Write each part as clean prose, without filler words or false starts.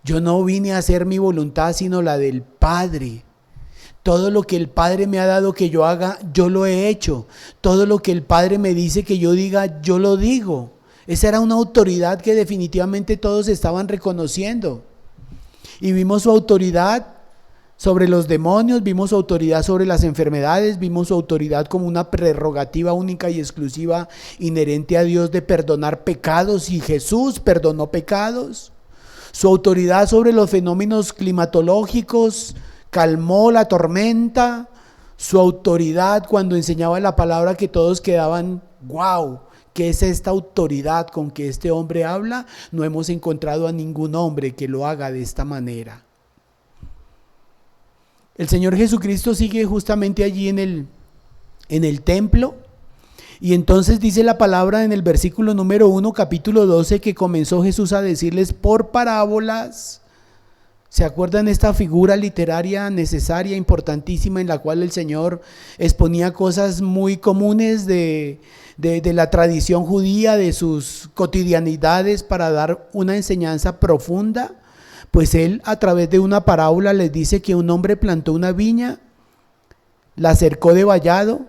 Yo no vine a hacer mi voluntad, sino la del Padre. Todo lo que el Padre me ha dado que yo haga, yo lo he hecho. Todo lo que el Padre me dice que yo diga, yo lo digo. Esa era una autoridad que definitivamente todos estaban reconociendo. Y vimos su autoridad sobre los demonios, vimos su autoridad sobre las enfermedades, vimos su autoridad como una prerrogativa única y exclusiva inherente a Dios de perdonar pecados, y Jesús perdonó pecados. Su autoridad sobre los fenómenos climatológicos, calmó la tormenta. Su autoridad cuando enseñaba la palabra, que todos quedaban, wow, ¿qué es esta autoridad con que este hombre habla? No hemos encontrado a ningún hombre que lo haga de esta manera. El Señor Jesucristo sigue justamente allí en el templo, y entonces dice la palabra en el versículo número 1, capítulo 12, que comenzó Jesús a decirles por parábolas. ¿Se acuerdan esta figura literaria necesaria, importantísima, en la cual el Señor exponía cosas muy comunes de la tradición judía, de sus cotidianidades, para dar una enseñanza profunda? Pues Él, a través de una parábola, les dice que un hombre plantó una viña, la cercó de vallado,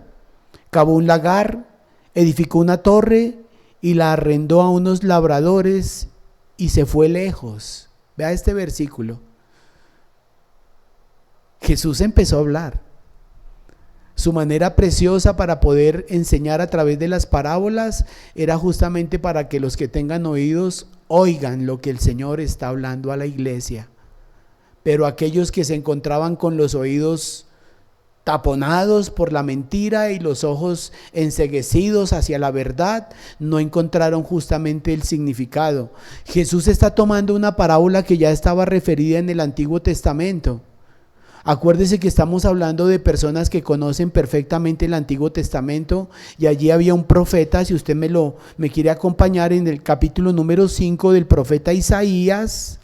cavó un lagar, edificó una torre y la arrendó a unos labradores y se fue lejos. Vea este versículo. Jesús empezó a hablar. Su manera preciosa para poder enseñar a través de las parábolas era justamente para que los que tengan oídos oigan lo que el Señor está hablando a la iglesia. Pero aquellos que se encontraban con los oídos taponados por la mentira y los ojos enceguecidos hacia la verdad, no encontraron justamente el significado. Jesús está tomando una parábola que ya estaba referida en el Antiguo Testamento. Acuérdese que estamos hablando de personas que conocen perfectamente el Antiguo Testamento, y allí había un profeta. Si usted me quiere acompañar en el capítulo número 5 del profeta Isaías,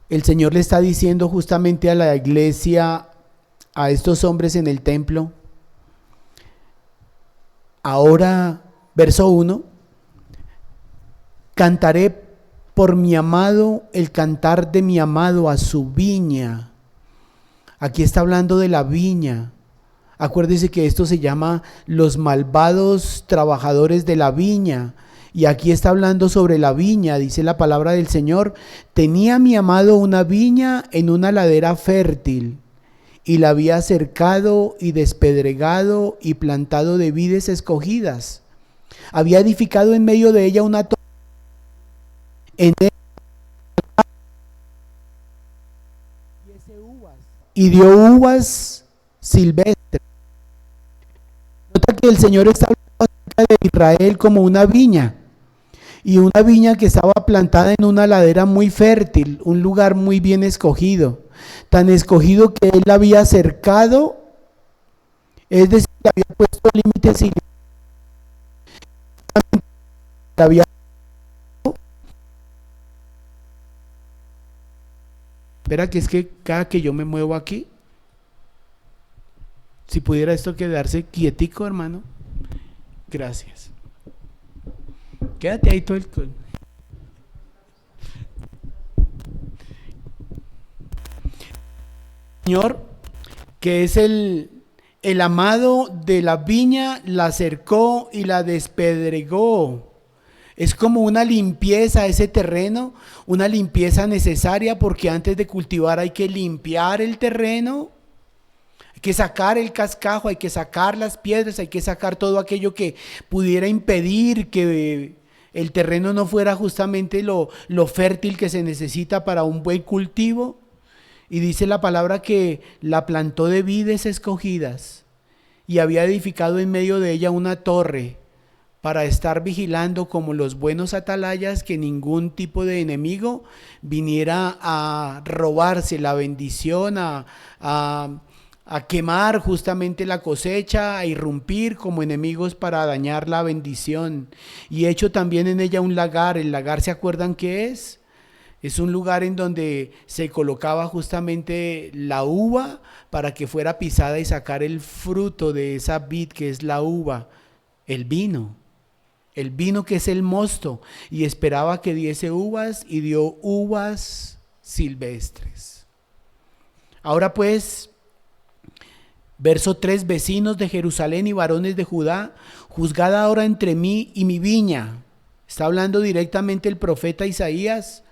el Señor le está diciendo justamente a la iglesia, a estos hombres en el templo. Ahora, verso 1, cantaré por mi amado el cantar de mi amado a su viña. Aquí está hablando de la viña. Acuérdese que esto se llama los malvados trabajadores de la viña. Y aquí está hablando sobre la viña. Dice la palabra del Señor: tenía mi amado una viña en una ladera fértil, y la había cercado y despedregado y plantado de vides escogidas. Había edificado en medio de ella una torre. En él y dio uvas silvestres. Nota que el Señor está hablando acerca de Israel como una viña, y una viña que estaba plantada en una ladera muy fértil, un lugar muy bien escogido, tan escogido que él la había cercado, es decir, le había puesto límites y la había. Espera, que es que cada que yo me muevo aquí, si pudiera esto quedarse quietico, hermano. Gracias. Quédate ahí todo el... Señor, que es el amado de la viña, la cercó y la despedregó. Es como una limpieza ese terreno, una limpieza necesaria, porque antes de cultivar hay que limpiar el terreno, hay que sacar el cascajo, hay que sacar las piedras, hay que sacar todo aquello que pudiera impedir que el terreno no fuera justamente lo fértil que se necesita para un buen cultivo. Y dice la palabra que la plantó de vides escogidas y había edificado en medio de ella una torre, para estar vigilando como los buenos atalayas que ningún tipo de enemigo viniera a robarse la bendición, a quemar justamente la cosecha, a irrumpir como enemigos para dañar la bendición. Y hecho también en ella un lagar. El lagar, ¿se acuerdan qué es? Es un lugar en donde se colocaba justamente la uva para que fuera pisada y sacar el fruto de esa vid que es la uva, el vino. el vino que es el mosto, y esperaba que diese uvas, y dio uvas silvestres. Ahora pues, verso 3, vecinos de Jerusalén y varones de Judá, juzgad ahora entre mí y mi viña. Está hablando directamente el profeta Isaías,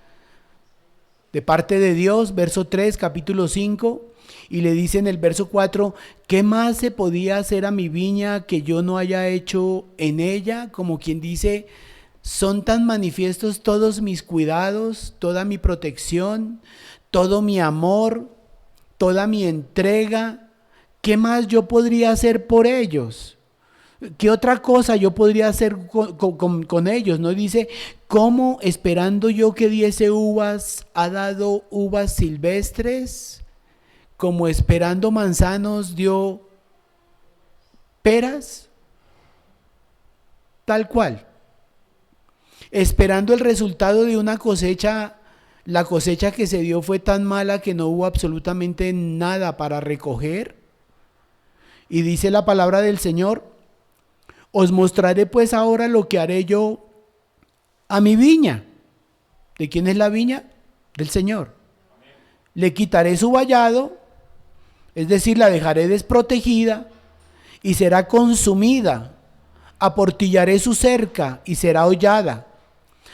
de parte de Dios, verso 3, capítulo 5, y le dice en el verso 4, ¿qué más se podía hacer a mi viña que yo no haya hecho en ella? Como quien dice, son tan manifiestos todos mis cuidados, toda mi protección, todo mi amor, toda mi entrega. ¿Qué más yo podría hacer por ellos? ¿Qué otra cosa yo podría hacer con ellos? No dice, ¿cómo esperando yo que diese uvas ha dado uvas silvestres? Como esperando manzanos dio peras, tal cual. Esperando el resultado de una cosecha, la cosecha que se dio fue tan mala que no hubo absolutamente nada para recoger. Y dice la palabra del Señor, os mostraré pues ahora lo que haré yo a mi viña. ¿De quién es la viña? Del Señor. Le quitaré su vallado, es decir, la dejaré desprotegida y será consumida. Aportillaré su cerca y será hollada.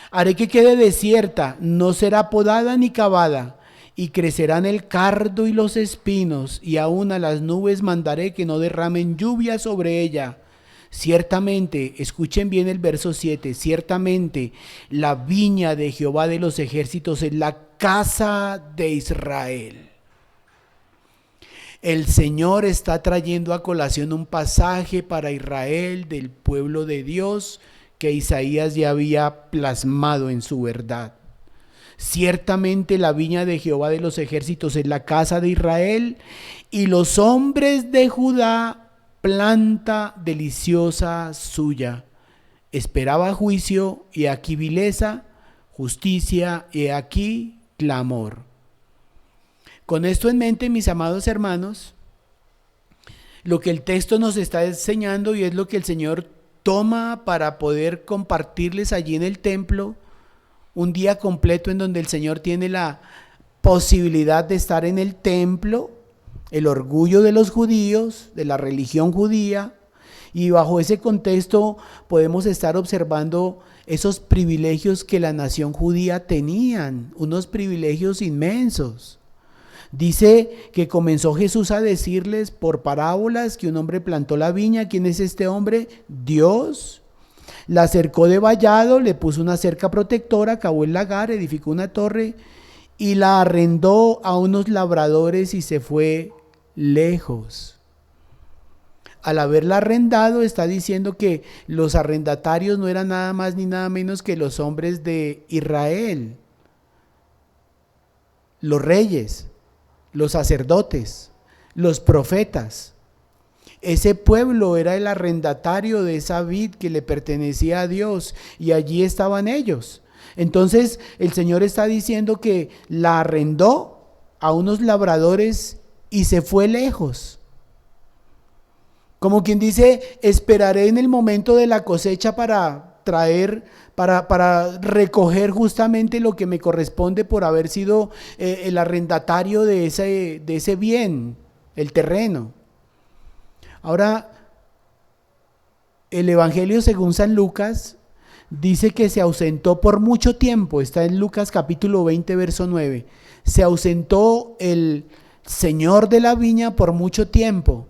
Haré que quede desierta, no será podada ni cavada, y crecerán el cardo y los espinos, y aún a las nubes mandaré que no derramen lluvia sobre ella. Ciertamente, escuchen bien el verso 7, ciertamente la viña de Jehová de los ejércitos es la casa de Israel. El Señor está trayendo a colación un pasaje para Israel del pueblo de Dios que Isaías ya había plasmado en su verdad. Ciertamente la viña de Jehová de los ejércitos es la casa de Israel, y los hombres de Judá planta deliciosa suya. Esperaba juicio, y aquí vileza, justicia, y aquí clamor. Con esto en mente, mis amados hermanos, lo que el texto nos está enseñando, y es lo que el Señor toma para poder compartirles allí en el templo, un día completo en donde el Señor tiene la posibilidad de estar en el templo, el orgullo de los judíos, de la religión judía, y bajo ese contexto podemos estar observando esos privilegios que la nación judía tenían, unos privilegios inmensos. Dice que comenzó Jesús a decirles por parábolas que un hombre plantó la viña. ¿Quién es este hombre? Dios. La cercó de vallado, le puso una cerca protectora, cavó el lagar, edificó una torre y la arrendó a unos labradores y se fue lejos. Al haberla arrendado, está diciendo que los arrendatarios no eran nada más ni nada menos que los hombres de Israel, los reyes, los sacerdotes, los profetas. Ese pueblo era el arrendatario de esa vid que le pertenecía a Dios, y allí estaban ellos. Entonces el Señor está diciendo que la arrendó a unos labradores y se fue lejos. Como quien dice, esperaré en el momento de la cosecha para traer, para recoger justamente lo que me corresponde por haber sido el arrendatario de ese bien, el terreno. Ahora, el Evangelio según San Lucas dice que se ausentó por mucho tiempo. Está en Lucas capítulo 20, verso 9. Se ausentó el Señor de la viña por mucho tiempo.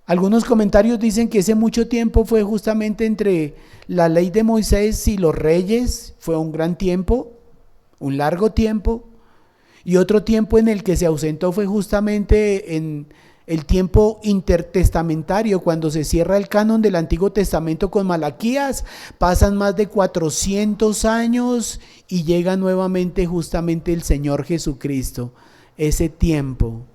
Algunos comentarios dicen que ese mucho tiempo fue justamente entre la ley de Moisés y los reyes. Fue un gran tiempo, un largo tiempo. Y otro tiempo en el que se ausentó fue justamente en el tiempo intertestamentario, cuando se cierra el canon del Antiguo Testamento con Malaquías. Pasan más de 400 años y llega nuevamente justamente el Señor Jesucristo. Ese tiempo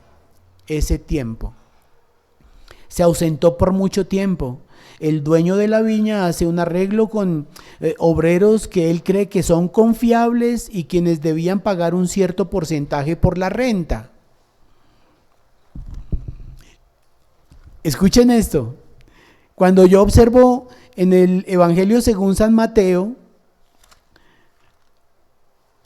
se ausentó por mucho tiempo. El dueño de la viña hace un arreglo con obreros que él cree que son confiables y quienes debían pagar un cierto porcentaje por la renta. Escuchen esto. Cuando yo observo en el Evangelio según San Mateo,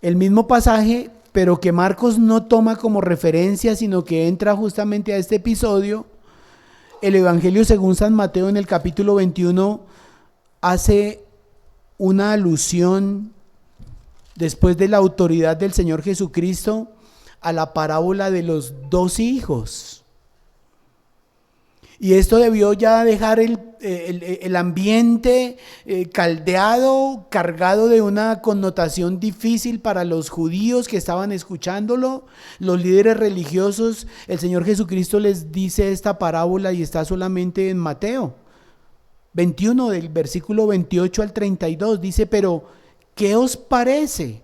el mismo pasaje, pero que Marcos no toma como referencia, sino que entra justamente a este episodio, el Evangelio según San Mateo en el capítulo 21 hace una alusión, después de la autoridad del Señor Jesucristo, a la parábola de los 2 hijos. Y esto debió ya dejar el ambiente caldeado, cargado de una connotación difícil para los judíos que estaban escuchándolo, los líderes religiosos. El Señor Jesucristo les dice esta parábola y está solamente en Mateo 21, del versículo 28 al 32. Dice: pero ¿qué os parece?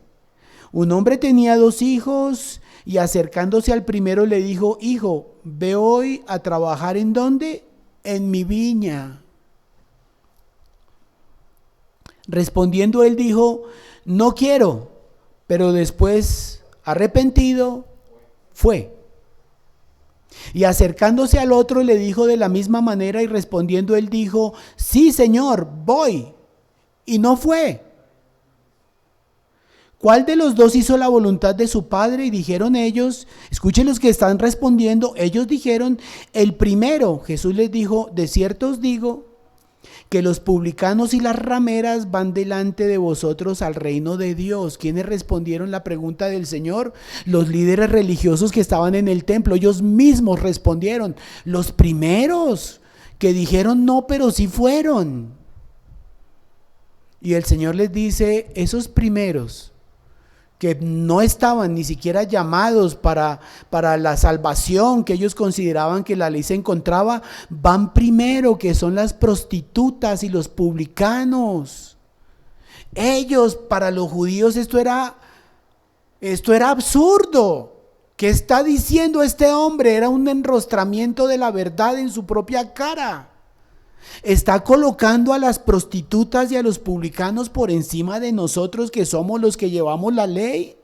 Un hombre tenía 2 hijos y acercándose al primero le dijo: hijo, ve hoy a trabajar ¿en dónde? En mi viña. Respondiendo él dijo: no quiero. Pero después, arrepentido, fue. Y acercándose al otro le dijo de la misma manera, y respondiendo él dijo: sí, Señor, voy. Y no fue. ¿Cuál de los 2 hizo la voluntad de su padre? Y dijeron ellos, escuchen los que están respondiendo, ellos dijeron: el primero. Jesús les dijo: de cierto os digo que los publicanos y las rameras van delante de vosotros al reino de Dios. ¿Quiénes respondieron la pregunta del Señor? Los líderes religiosos que estaban en el templo. Ellos mismos respondieron. Los primeros que dijeron no, pero sí fueron. Y el Señor les dice: esos primeros que no estaban ni siquiera llamados para la salvación que ellos consideraban que la ley se encontraba, van primero, que son las prostitutas y los publicanos. Ellos, para los judíos, esto era absurdo. ¿Qué está diciendo este hombre? Era un enrostramiento de la verdad en su propia cara. Está colocando a las prostitutas y a los publicanos por encima de nosotros, que somos los que llevamos la ley.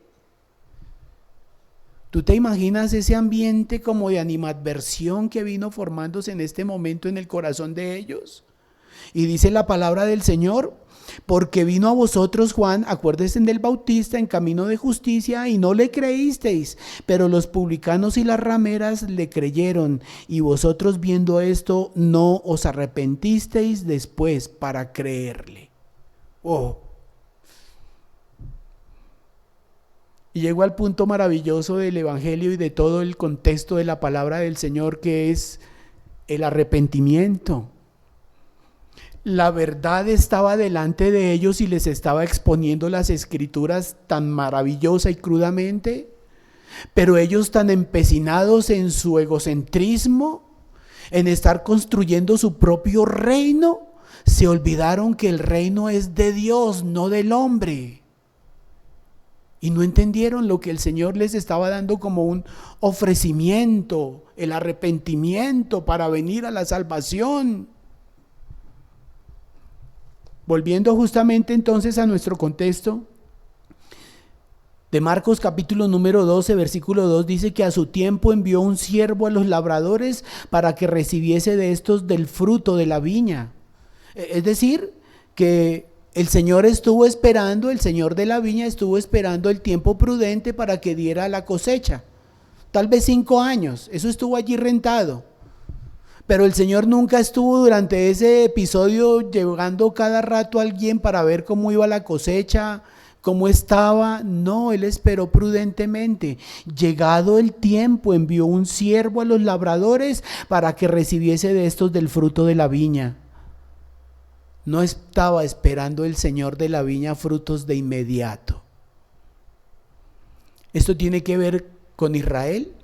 ¿Tú te imaginas ese ambiente como de animadversión que vino formándose en este momento en el corazón de ellos? Y dice la palabra del Señor: porque vino a vosotros Juan, acuérdense del Bautista, en camino de justicia, y no le creísteis, pero los publicanos y las rameras le creyeron, y vosotros viendo esto no os arrepentisteis después para creerle. Oh. Y llego al punto maravilloso del Evangelio y de todo el contexto de la palabra del Señor, que es el arrepentimiento. La verdad estaba delante de ellos y les estaba exponiendo las escrituras tan maravillosa y crudamente, pero ellos, tan empecinados en su egocentrismo, en estar construyendo su propio reino, se olvidaron que el reino es de Dios, no del hombre. Y no entendieron lo que el Señor les estaba dando como un ofrecimiento, el arrepentimiento para venir a la salvación. Volviendo justamente entonces a nuestro contexto de Marcos capítulo número 12, versículo 2, dice que a su tiempo envió un siervo a los labradores para que recibiese de estos del fruto de la viña. Es decir, que el Señor el Señor de la viña estuvo esperando el tiempo prudente para que diera la cosecha. Tal vez 5 años, eso estuvo allí rentado. Pero el Señor nunca estuvo durante ese episodio llegando cada rato a alguien para ver cómo iba la cosecha, cómo estaba. No, Él esperó prudentemente. Llegado el tiempo, envió un siervo a los labradores para que recibiese de estos del fruto de la viña. No estaba esperando el Señor de la viña frutos de inmediato. Esto tiene que ver con Israel,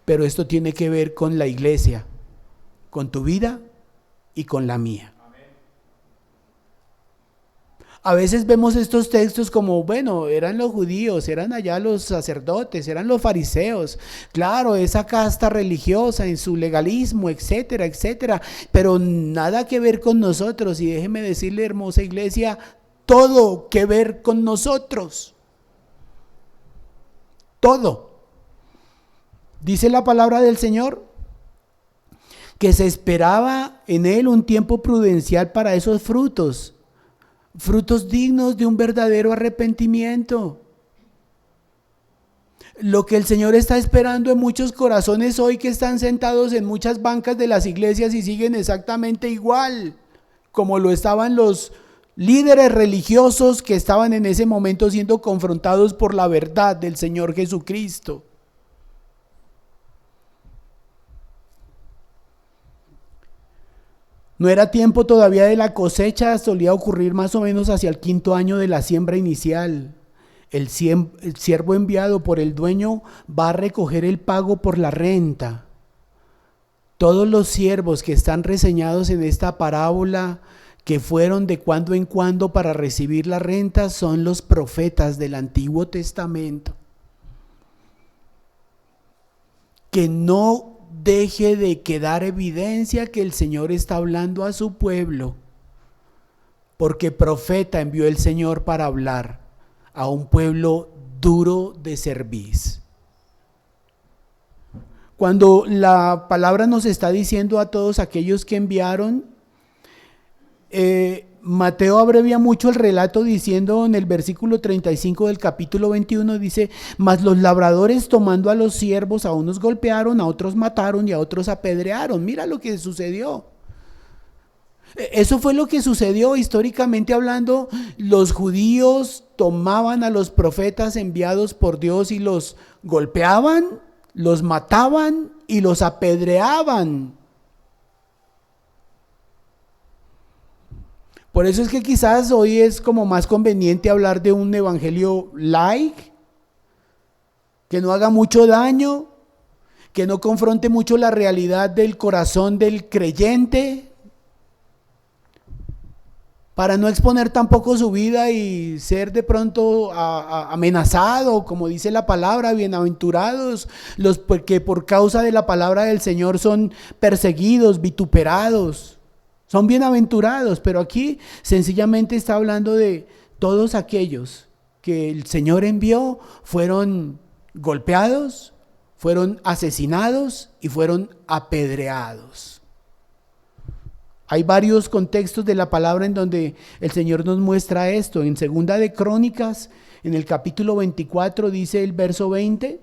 pero esto tiene que ver con la iglesia, con tu vida y con la mía. A veces vemos estos textos como, bueno, eran los judíos, eran allá los sacerdotes, eran los fariseos, claro, esa casta religiosa en su legalismo, etcétera, etcétera, pero nada que ver con nosotros. Y déjeme decirle, hermosa iglesia, todo que ver con nosotros. Todo. Dice la palabra del Señor que se esperaba en él un tiempo prudencial para esos frutos, frutos dignos de un verdadero arrepentimiento. Lo que el Señor está esperando en muchos corazones hoy que están sentados en muchas bancas de las iglesias y siguen exactamente igual como lo estaban los líderes religiosos que estaban en ese momento siendo confrontados por la verdad del Señor Jesucristo. No era tiempo todavía de la cosecha, solía ocurrir más o menos hacia el 5.º año de la siembra inicial. El siervo enviado por el dueño va a recoger el pago por la renta. Todos los siervos que están reseñados en esta parábola, que fueron de cuando en cuando para recibir la renta, son los profetas del Antiguo Testamento. Que no deje de quedar evidencia que el Señor está hablando a su pueblo, porque profeta envió el Señor para hablar a un pueblo duro de cerviz. Cuando la palabra nos está diciendo a todos aquellos que enviaron, Mateo abrevia mucho el relato diciendo en el versículo 35 del capítulo 21, dice: mas los labradores tomando a los siervos, a unos golpearon, a otros mataron y a otros apedrearon. Mira lo que sucedió. Eso fue lo que sucedió históricamente hablando. Los judíos tomaban a los profetas enviados por Dios y los golpeaban, los mataban y los apedreaban. Por eso es que quizás hoy es como más conveniente hablar de un evangelio light, que no haga mucho daño, que no confronte mucho la realidad del corazón del creyente, para no exponer tampoco su vida y ser de pronto amenazado, como dice la palabra: bienaventurados los que por causa de la palabra del Señor son perseguidos, vituperados. Son bienaventurados, pero aquí sencillamente está hablando de todos aquellos que el Señor envió, fueron golpeados, fueron asesinados y fueron apedreados. Hay varios contextos de la palabra en donde el Señor nos muestra esto. En Segunda de Crónicas, en el capítulo 24, dice el verso 20: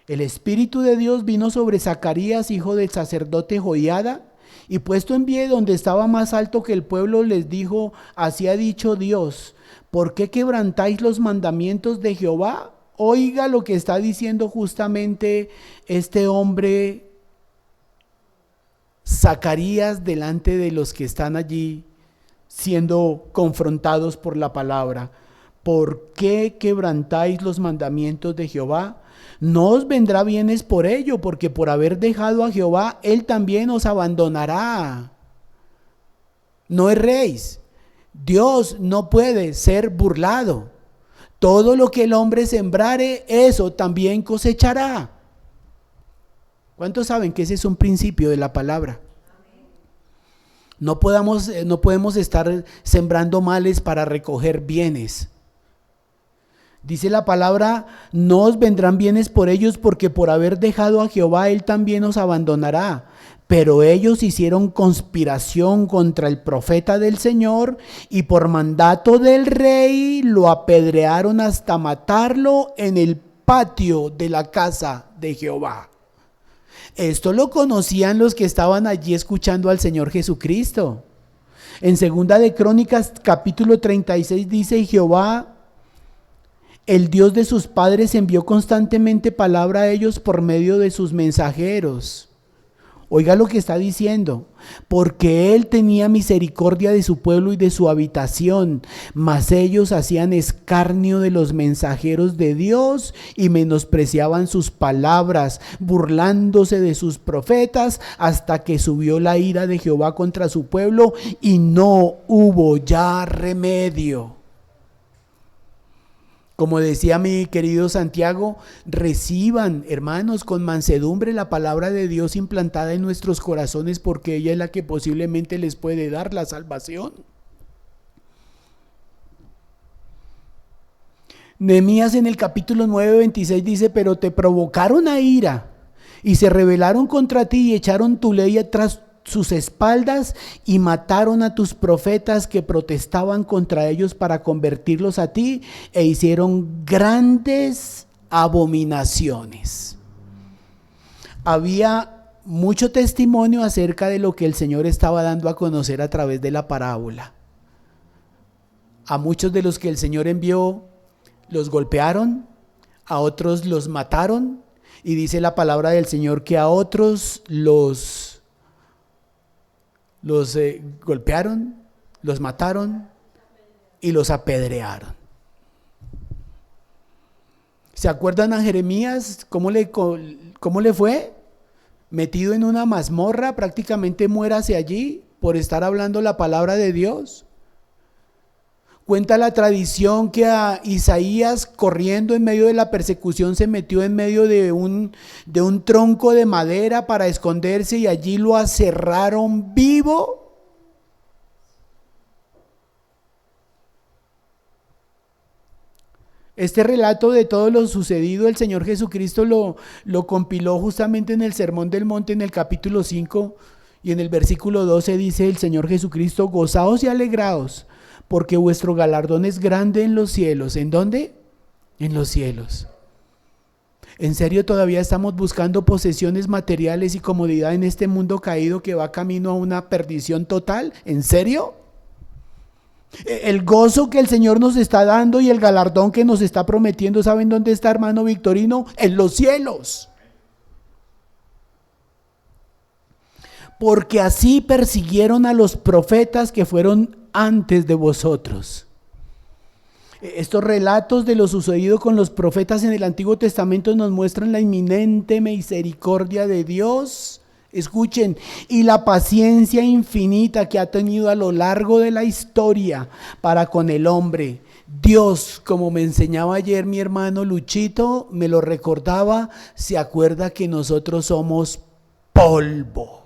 el Espíritu de Dios vino sobre Zacarías, hijo del sacerdote Joiada, y puesto en pie donde estaba más alto que el pueblo, les dijo: así ha dicho Dios, ¿por qué quebrantáis los mandamientos de Jehová? Oiga lo que está diciendo justamente este hombre Zacarías delante de los que están allí siendo confrontados por la palabra. ¿Por qué quebrantáis los mandamientos de Jehová? No os vendrá bienes por ello, porque por haber dejado a Jehová, él también os abandonará. No erréis. Dios no puede ser burlado. Todo lo que el hombre sembrare, eso también cosechará. ¿Cuántos saben que ese es un principio de la palabra? No podemos estar sembrando males para recoger bienes. Dice la palabra: no os vendrán bienes por ellos, porque por haber dejado a Jehová, él también os abandonará. Pero ellos hicieron conspiración contra el profeta del Señor, y por mandato del rey lo apedrearon hasta matarlo en el patio de la casa de Jehová. Esto lo conocían los que estaban allí escuchando al Señor Jesucristo. En Segunda de Crónicas capítulo 36 dice: y Jehová, el Dios de sus padres, envió constantemente palabra a ellos por medio de sus mensajeros. Oiga lo que está diciendo: porque él tenía misericordia de su pueblo y de su habitación, mas ellos hacían escarnio de los mensajeros de Dios y menospreciaban sus palabras, burlándose de sus profetas, hasta que subió la ira de Jehová contra su pueblo y no hubo ya remedio. Como decía mi querido Santiago, reciban, hermanos, con mansedumbre la palabra de Dios implantada en nuestros corazones, porque ella es la que posiblemente les puede dar la salvación. Nehemías en el capítulo 9:26 dice: pero te provocaron a ira y se rebelaron contra ti y echaron tu ley tras sus espaldas y mataron a tus profetas que protestaban contra ellos para convertirlos a ti, e hicieron grandes abominaciones. Había mucho testimonio acerca de lo que el Señor estaba dando a conocer a través de la parábola. A muchos de los que el Señor envió los golpearon, a otros los mataron, y dice la palabra del Señor que a otros los golpearon, los mataron y los apedrearon. ¿Se acuerdan a Jeremías cómo le fue? Metido en una mazmorra, prácticamente muérase allí por estar hablando la palabra de Dios. Cuenta la tradición que a Isaías, corriendo en medio de la persecución, se metió en medio de un tronco de madera para esconderse, y allí lo aserraron vivo. Este relato de todo lo sucedido, el Señor Jesucristo lo compiló justamente en el Sermón del Monte, en el capítulo 5, y en el versículo 12 dice el Señor Jesucristo: gozaos y alegraos, porque vuestro galardón es grande en los cielos. ¿En dónde? En los cielos. ¿En serio todavía estamos buscando posesiones materiales y comodidad en este mundo caído que va camino a una perdición total? ¿En serio? El gozo que el Señor nos está dando y el galardón que nos está prometiendo, ¿saben dónde está, hermano Victorino? En los cielos. Porque así persiguieron a los profetas que fueron antes de vosotros. Estos relatos de lo sucedido con los profetas en el Antiguo Testamento nos muestran la inminente misericordia de Dios. Escuchen, y la paciencia infinita que ha tenido a lo largo de la historia para con el hombre. Dios, como me enseñaba ayer mi hermano Luchito, me lo recordaba, se acuerda que nosotros somos polvo.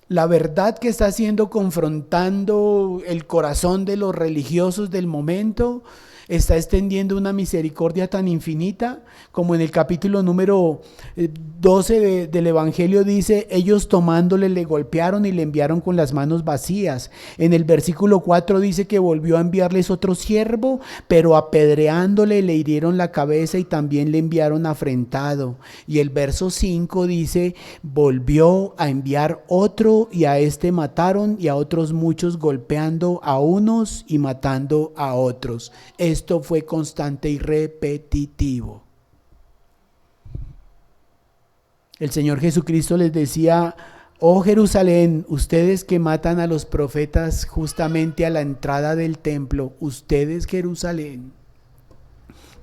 La verdad que está siendo confrontando el corazón de los religiosos del momento está extendiendo una misericordia tan infinita, como en el capítulo número 12 del Evangelio dice: ellos tomándole le golpearon y le enviaron con las manos vacías. En el versículo 4 dice que volvió a enviarles otro siervo, pero apedreándole le hirieron la cabeza y también le enviaron afrentado. Y el verso 5 dice: volvió a enviar otro y a este mataron, y a otros muchos, golpeando a unos y matando a otros. Esto fue constante y repetitivo. El Señor Jesucristo les decía: oh Jerusalén, ustedes que matan a los profetas justamente a la entrada del templo, ustedes Jerusalén,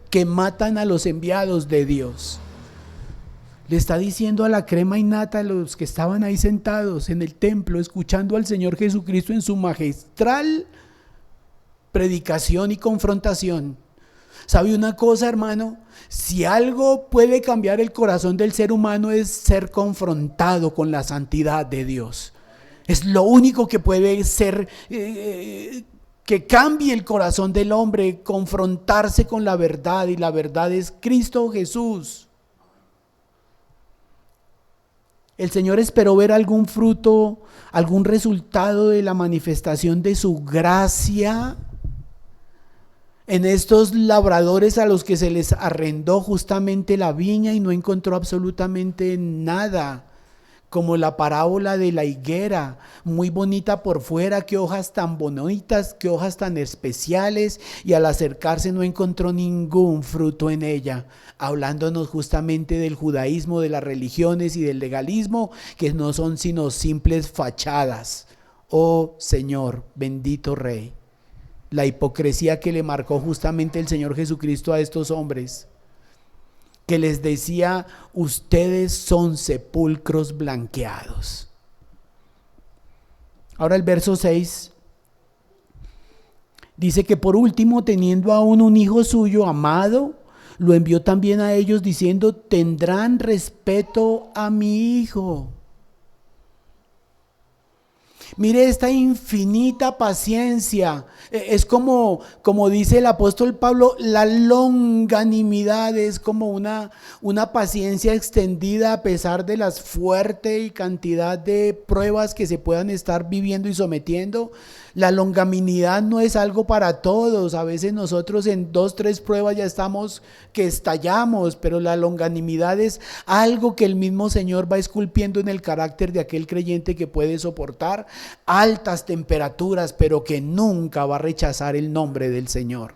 que matan a los enviados de Dios. Le está diciendo a la crema y nata, a los que estaban ahí sentados en el templo escuchando al Señor Jesucristo en su magistral predicación y confrontación. ¿Sabe una cosa, hermano? Si algo puede cambiar el corazón del ser humano es ser confrontado con la santidad de Dios. Es lo único que puede ser que cambie el corazón del hombre, confrontarse con la verdad, y la verdad es Cristo Jesús. El Señor esperó ver algún fruto, algún resultado de la manifestación de su gracia en estos labradores a los que se les arrendó justamente la viña, y no encontró absolutamente nada. Como la parábola de la higuera, muy bonita por fuera, qué hojas tan bonitas, qué hojas tan especiales, y al acercarse no encontró ningún fruto en ella, hablándonos justamente del judaísmo, de las religiones y del legalismo, que no son sino simples fachadas. Oh Señor, bendito Rey, la hipocresía que le marcó justamente el Señor Jesucristo a estos hombres, que les decía: ustedes son sepulcros blanqueados. Ahora el verso 6 dice que por último, teniendo aún un hijo suyo amado, lo envió también a ellos diciendo: tendrán respeto a mi hijo. Mire esta infinita paciencia. Es como dice el apóstol Pablo, la longanimidad es como una paciencia extendida a pesar de las fuerte y cantidad de pruebas que se puedan estar viviendo y sometiendo. La longanimidad no es algo para todos. A veces nosotros en 2, 3 pruebas ya estamos que estallamos, pero la longanimidad es algo que el mismo Señor va esculpiendo en el carácter de aquel creyente que puede soportar altas temperaturas, pero que nunca va a rechazar el nombre del Señor.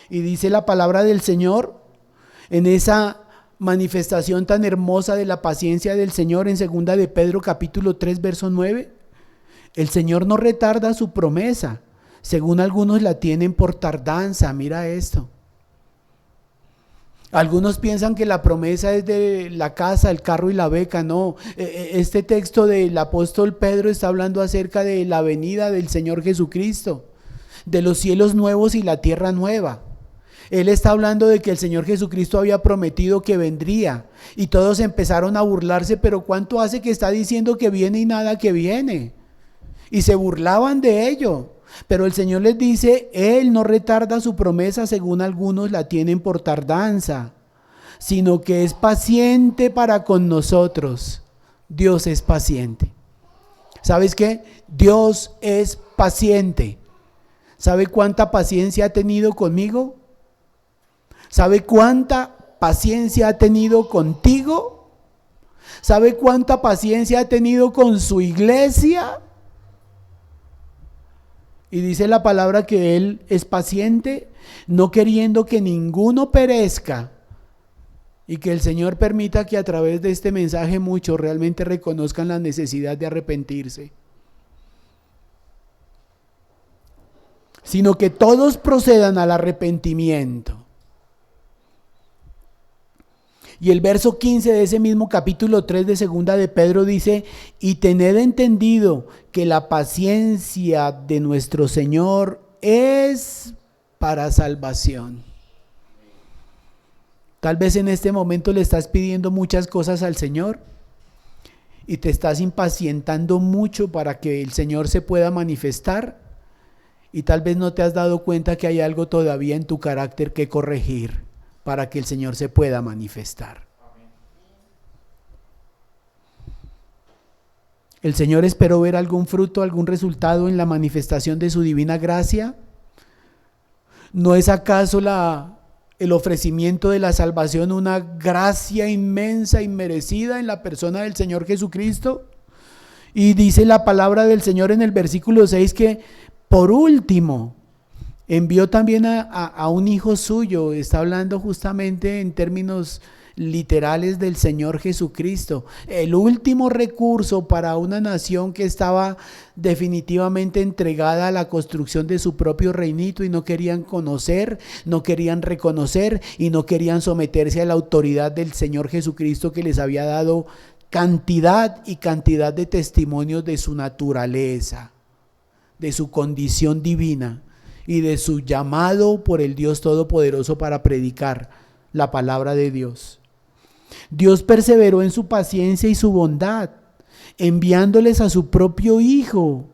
Y dice la palabra del Señor en esa manifestación tan hermosa de la paciencia del Señor en 2 de Pedro capítulo 3 verso 9. El Señor no retarda su promesa, según algunos la tienen por tardanza. Mira esto. Algunos piensan que la promesa es de la casa, el carro y la beca. No, este texto del apóstol Pedro está hablando acerca de la venida del Señor Jesucristo, de los cielos nuevos y la tierra nueva. Él está hablando de que el Señor Jesucristo había prometido que vendría y todos empezaron a burlarse, pero ¿cuánto hace que está diciendo que viene y nada que viene? Y se burlaban de ello. Pero el Señor les dice, Él no retarda su promesa según algunos la tienen por tardanza, sino que es paciente para con nosotros. Dios es paciente. ¿Sabes qué? Dios es paciente. ¿Sabe cuánta paciencia ha tenido conmigo? ¿Sabe cuánta paciencia ha tenido contigo? ¿Sabe cuánta paciencia ha tenido con su iglesia? Y dice la palabra que Él es paciente, no queriendo que ninguno perezca, y que el Señor permita que a través de este mensaje muchos realmente reconozcan la necesidad de arrepentirse, sino que todos procedan al arrepentimiento. Y el verso 15 de ese mismo capítulo 3 de 2 de Pedro dice, y tened entendido que la paciencia de nuestro Señor es para salvación. Tal vez en este momento le estás pidiendo muchas cosas al Señor y te estás impacientando mucho para que el Señor se pueda manifestar y tal vez no te has dado cuenta que hay algo todavía en tu carácter que corregir para que el Señor se pueda manifestar. ¿El Señor esperó ver algún fruto, algún resultado en la manifestación de su divina gracia? ¿No es acaso el ofrecimiento de la salvación una gracia inmensa, inmerecida en la persona del Señor Jesucristo? Y dice la palabra del Señor en el versículo 6 que por último envió también a un hijo suyo. Está hablando justamente en términos literales del Señor Jesucristo, el último recurso para una nación que estaba definitivamente entregada a la construcción de su propio reinito y no querían conocer, no querían reconocer y no querían someterse a la autoridad del Señor Jesucristo, que les había dado cantidad y cantidad de testimonios de su naturaleza, de su condición divina y de su llamado por el Dios Todopoderoso para predicar la palabra de Dios. Dios perseveró en su paciencia y su bondad, enviándoles a su propio Hijo,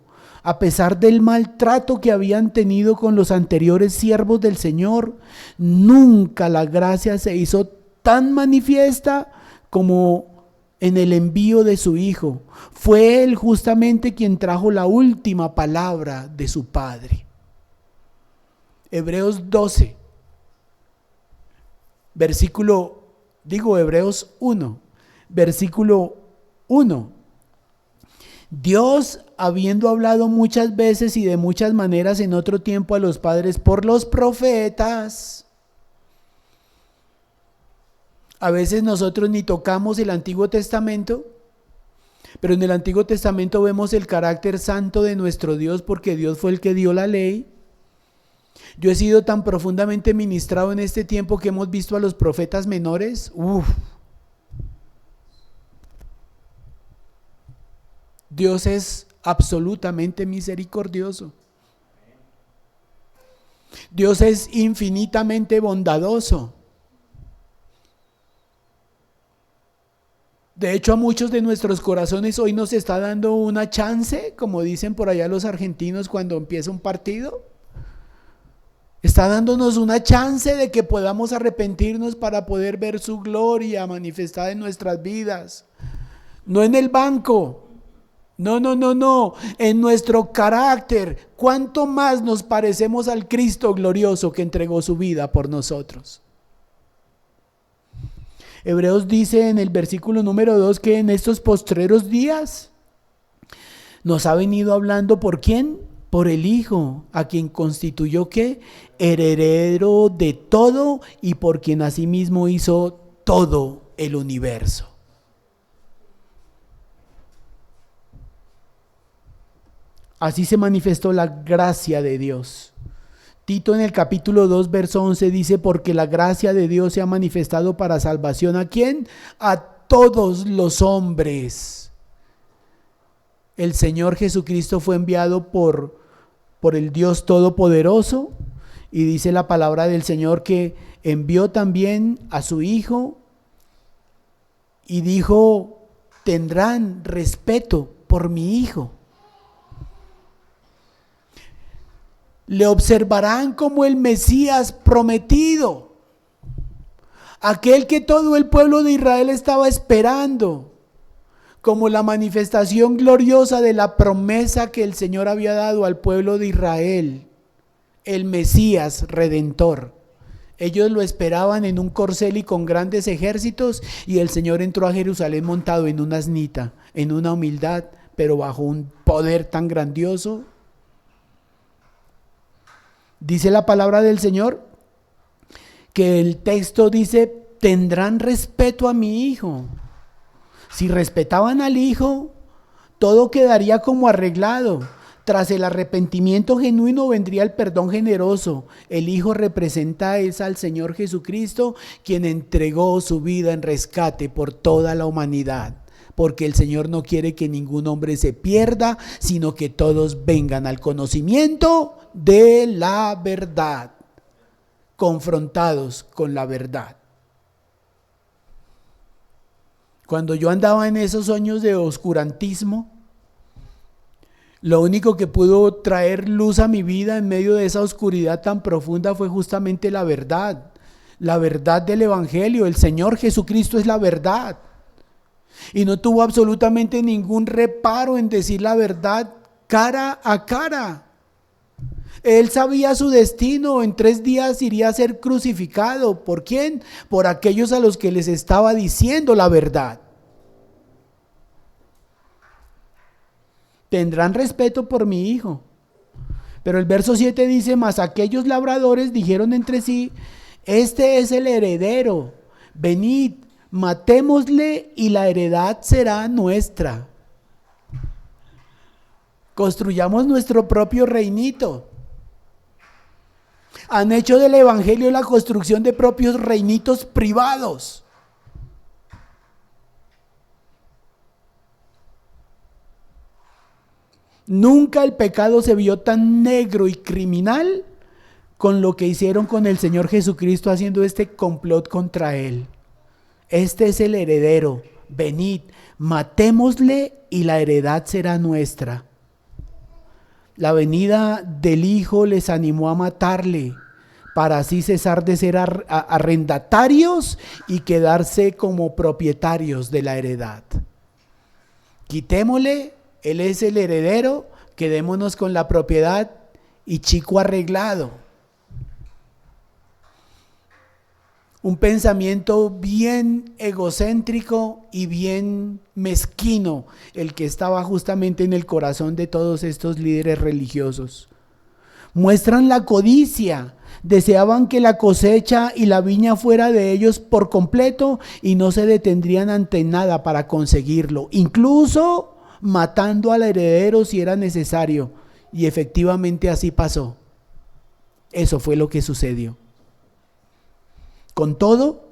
a pesar del maltrato que habían tenido con los anteriores siervos del Señor. Nunca la gracia se hizo tan manifiesta como en el envío de su Hijo. Fue Él justamente quien trajo la última palabra de su Padre. Hebreos 12, Hebreos 1, versículo 1. Dios, habiendo hablado muchas veces y de muchas maneras en otro tiempo a los padres por los profetas. A veces nosotros ni tocamos el Antiguo Testamento, pero en el Antiguo Testamento vemos el carácter santo de nuestro Dios porque Dios fue el que dio la ley. Yo he sido tan profundamente ministrado en este tiempo que hemos visto a los profetas menores. Dios es absolutamente misericordioso. Dios es infinitamente bondadoso. De hecho, a muchos de nuestros corazones hoy nos está dando una chance, como dicen por allá los argentinos cuando empieza un partido. Está dándonos una chance de que podamos arrepentirnos para poder ver su gloria manifestada en nuestras vidas. No en el banco. No, no, no, no. En nuestro carácter. ¿Cuánto más nos parecemos al Cristo glorioso que entregó su vida por nosotros? Hebreos dice en el versículo número 2 que en estos postreros días nos ha venido hablando ¿por quién? Por el Hijo, a quien constituyó ¿qué? Heredero de todo y por quien asimismo hizo todo el universo. Así se manifestó la gracia de Dios. Tito en el capítulo 2, verso 11 dice, porque la gracia de Dios se ha manifestado para salvación ¿a quién? A todos los hombres. El Señor Jesucristo fue enviado por el Dios Todopoderoso y dice la palabra del Señor que envió también a su Hijo y dijo, tendrán respeto por mi Hijo. Le observarán como el Mesías prometido, aquel que todo el pueblo de Israel estaba esperando, como la manifestación gloriosa de la promesa que el Señor había dado al pueblo de Israel, el Mesías Redentor. Ellos lo esperaban en un corcel y con grandes ejércitos, y el Señor entró a Jerusalén montado en una asnita, en una humildad, pero bajo un poder tan grandioso. Dice la palabra del Señor que el texto dice, tendrán respeto a mi Hijo. Si respetaban al Hijo, todo quedaría como arreglado. Tras el arrepentimiento genuino vendría el perdón generoso. El Hijo representa es al Señor Jesucristo, quien entregó su vida en rescate por toda la humanidad. Porque el Señor no quiere que ningún hombre se pierda, sino que todos vengan al conocimiento de la verdad, confrontados con la verdad. Cuando yo andaba en esos años de oscurantismo, lo único que pudo traer luz a mi vida en medio de esa oscuridad tan profunda fue justamente la verdad del Evangelio. El Señor Jesucristo es la verdad. Y no tuvo absolutamente ningún reparo en decir la verdad cara a cara. Él sabía su destino, en 3 días iría a ser crucificado. ¿Por quién? Por aquellos a los que les estaba diciendo la verdad. Tendrán respeto por mi Hijo. Pero el verso 7 dice, mas aquellos labradores dijeron entre sí, este es el heredero, venid, matémosle y la heredad será nuestra. Construyamos nuestro propio reinito. Han hecho del evangelio la construcción de propios reinitos privados. Nunca el pecado se vio tan negro y criminal con lo que hicieron con el Señor Jesucristo haciendo este complot contra él. Este es el heredero, venid, matémosle y la heredad será nuestra. La venida del Hijo les animó a matarle, para así cesar de ser arrendatarios y quedarse como propietarios de la heredad. Quitémosle, Él es el heredero, quedémonos con la propiedad y chico arreglado. Un pensamiento bien egocéntrico y bien mezquino, el que estaba justamente en el corazón de todos estos líderes religiosos. Muestran la codicia, deseaban que la cosecha y la viña fuera de ellos por completo y no se detendrían ante nada para conseguirlo, incluso matando al heredero si era necesario. Y efectivamente así pasó. Eso fue lo que sucedió. Con todo,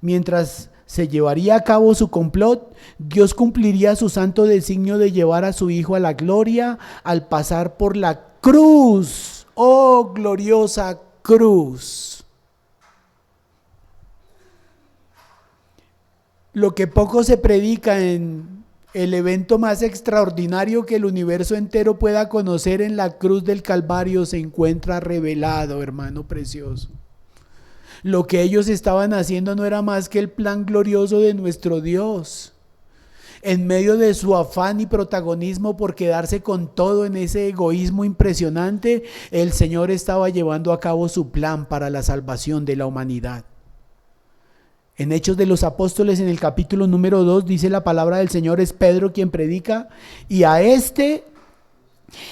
mientras se llevaría a cabo su complot, Dios cumpliría su santo designio de llevar a su Hijo a la gloria al pasar por la cruz. ¡Oh, gloriosa cruz! Lo que poco se predica en el evento más extraordinario que el universo entero pueda conocer, en la cruz del Calvario se encuentra revelado, hermano precioso. Lo que ellos estaban haciendo no era más que el plan glorioso de nuestro Dios. En medio de su afán y protagonismo por quedarse con todo en ese egoísmo impresionante, el Señor estaba llevando a cabo su plan para la salvación de la humanidad. En Hechos de los Apóstoles, en el capítulo número 2, dice la palabra del Señor, es Pedro quien predica, y a este,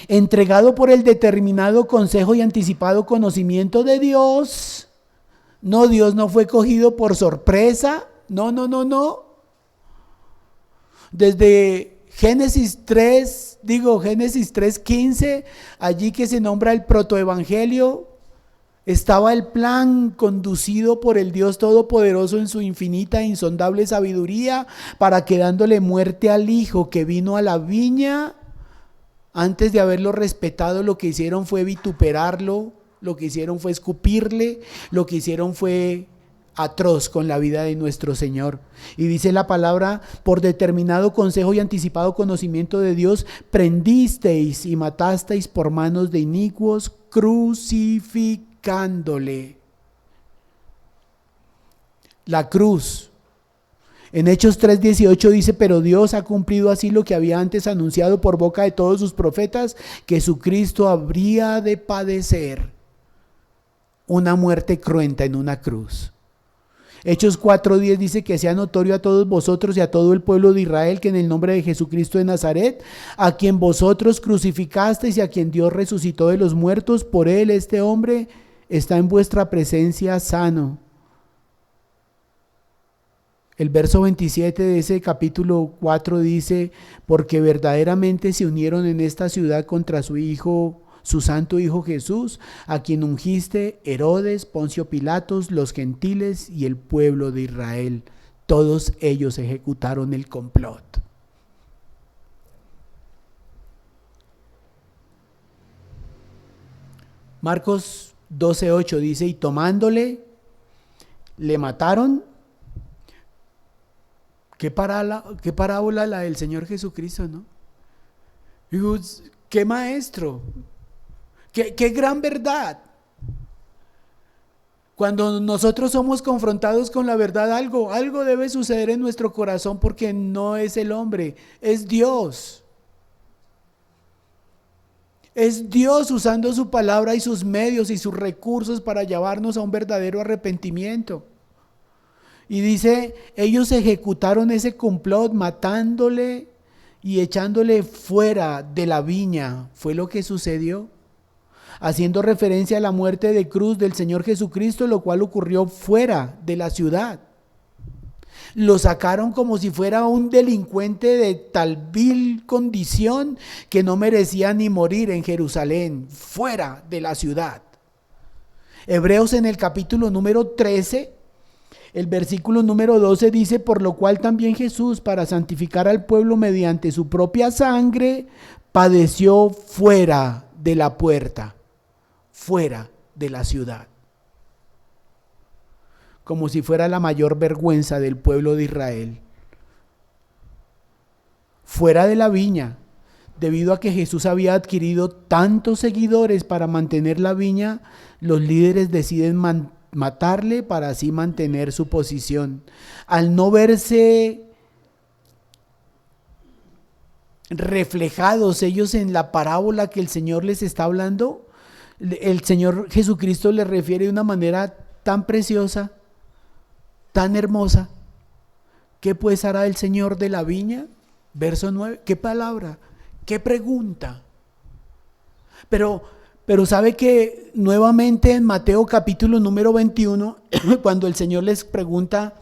entregado por el determinado consejo y anticipado conocimiento de Dios. No, Dios no fue cogido por sorpresa, no. Desde Génesis 3:15, allí que se nombra el protoevangelio, estaba el plan conducido por el Dios Todopoderoso en su infinita e insondable sabiduría, para que, dándole muerte al Hijo que vino a la viña, antes de haberlo respetado, lo que hicieron fue vituperarlo, lo que hicieron fue escupirle, lo que hicieron fue atroz con la vida de nuestro Señor. Y dice la palabra, por determinado consejo y anticipado conocimiento de Dios, prendisteis y matasteis por manos de inicuos, crucificándole. La cruz. En Hechos 3:18 dice, pero Dios ha cumplido así lo que había antes anunciado por boca de todos sus profetas, que su Cristo habría de padecer una muerte cruenta en una cruz. Hechos 4:10 dice, que sea notorio a todos vosotros y a todo el pueblo de Israel que en el nombre de Jesucristo de Nazaret, a quien vosotros crucificasteis y a quien Dios resucitó de los muertos, por él este hombre está en vuestra presencia sano. El verso 27 de ese capítulo 4 dice, porque verdaderamente se unieron en esta ciudad contra su Hijo, su santo Hijo Jesús, a quien ungiste Herodes, Poncio Pilatos, los gentiles y el pueblo de Israel. Todos ellos ejecutaron el complot. Marcos 12:8 dice, y tomándole, le mataron. Qué parábola la del Señor Jesucristo, ¿no? Digo, qué maestro. Qué gran verdad. Cuando nosotros somos confrontados con la verdad, algo debe suceder en nuestro corazón, porque no es el hombre, es Dios. Es Dios usando su palabra y sus medios y sus recursos para llevarnos a un verdadero arrepentimiento. Y dice, ellos ejecutaron ese complot matándole y echándole fuera de la viña. Fue lo que sucedió, haciendo referencia a la muerte de cruz del Señor Jesucristo, lo cual ocurrió fuera de la ciudad. Lo sacaron como si fuera un delincuente de tal vil condición que no merecía ni morir en Jerusalén, fuera de la ciudad. Hebreos, en el capítulo número 13, el versículo número 12 dice, por lo cual también Jesús, para santificar al pueblo mediante su propia sangre, padeció fuera de la puerta, fuera de la ciudad, como si fuera la mayor vergüenza del pueblo de Israel. Fuera de la viña, debido a que Jesús había adquirido tantos seguidores para mantener la viña, los líderes deciden matarle para así mantener su posición. Al no verse reflejados ellos en la parábola que el Señor les está hablando, el Señor Jesucristo les refiere de una manera tan preciosa, tan hermosa. ¿Qué pues hará el Señor de la viña? Verso 9. ¿Qué palabra? ¿Qué pregunta? Pero sabe que nuevamente en Mateo capítulo número 21, cuando el Señor les pregunta,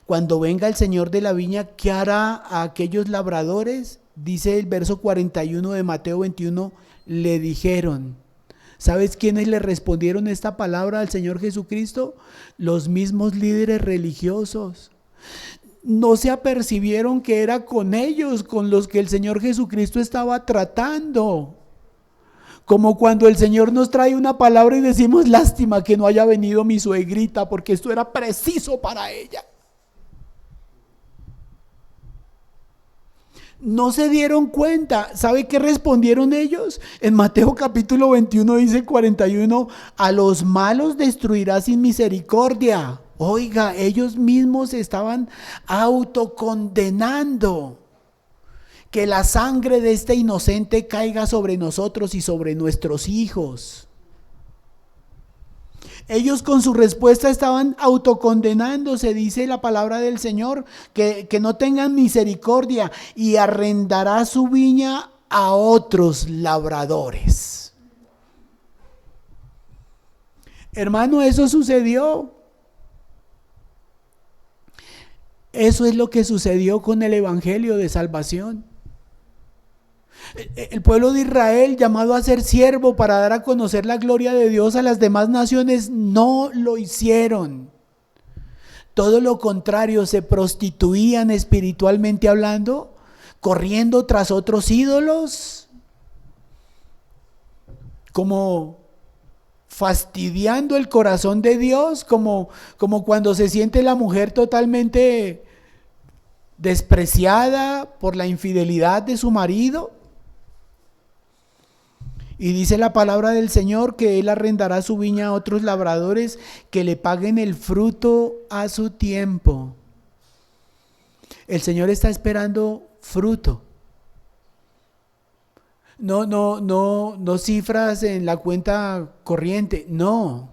cuando venga el Señor de la viña, ¿qué hará a aquellos labradores? Dice el verso 41 de Mateo 21, le dijeron. ¿Sabes quiénes le respondieron esta palabra al Señor Jesucristo? Los mismos líderes religiosos. No se apercibieron que era con ellos con los que el Señor Jesucristo estaba tratando. Como cuando el Señor nos trae una palabra y decimos, lástima que no haya venido mi suegrita, porque esto era preciso para ella. No se dieron cuenta. ¿Sabe qué respondieron ellos? En Mateo capítulo 21 dice 41, a los malos destruirá sin misericordia. Oiga, ellos mismos estaban autocondenando. Que la sangre de este inocente caiga sobre nosotros y sobre nuestros hijos. Ellos con su respuesta estaban autocondenándose, dice la palabra del Señor, que no tengan misericordia y arrendará su viña a otros labradores. Hermano, eso sucedió. Eso es lo que sucedió con el Evangelio de salvación. El pueblo de Israel, llamado a ser siervo para dar a conocer la gloria de Dios a las demás naciones, no lo hicieron. Todo lo contrario, se prostituían espiritualmente hablando, corriendo tras otros ídolos, como fastidiando el corazón de Dios, como cuando se siente la mujer totalmente despreciada por la infidelidad de su marido. Y dice la palabra del Señor que Él arrendará su viña a otros labradores que le paguen el fruto a su tiempo. El Señor está esperando fruto. No cifras en la cuenta corriente, no.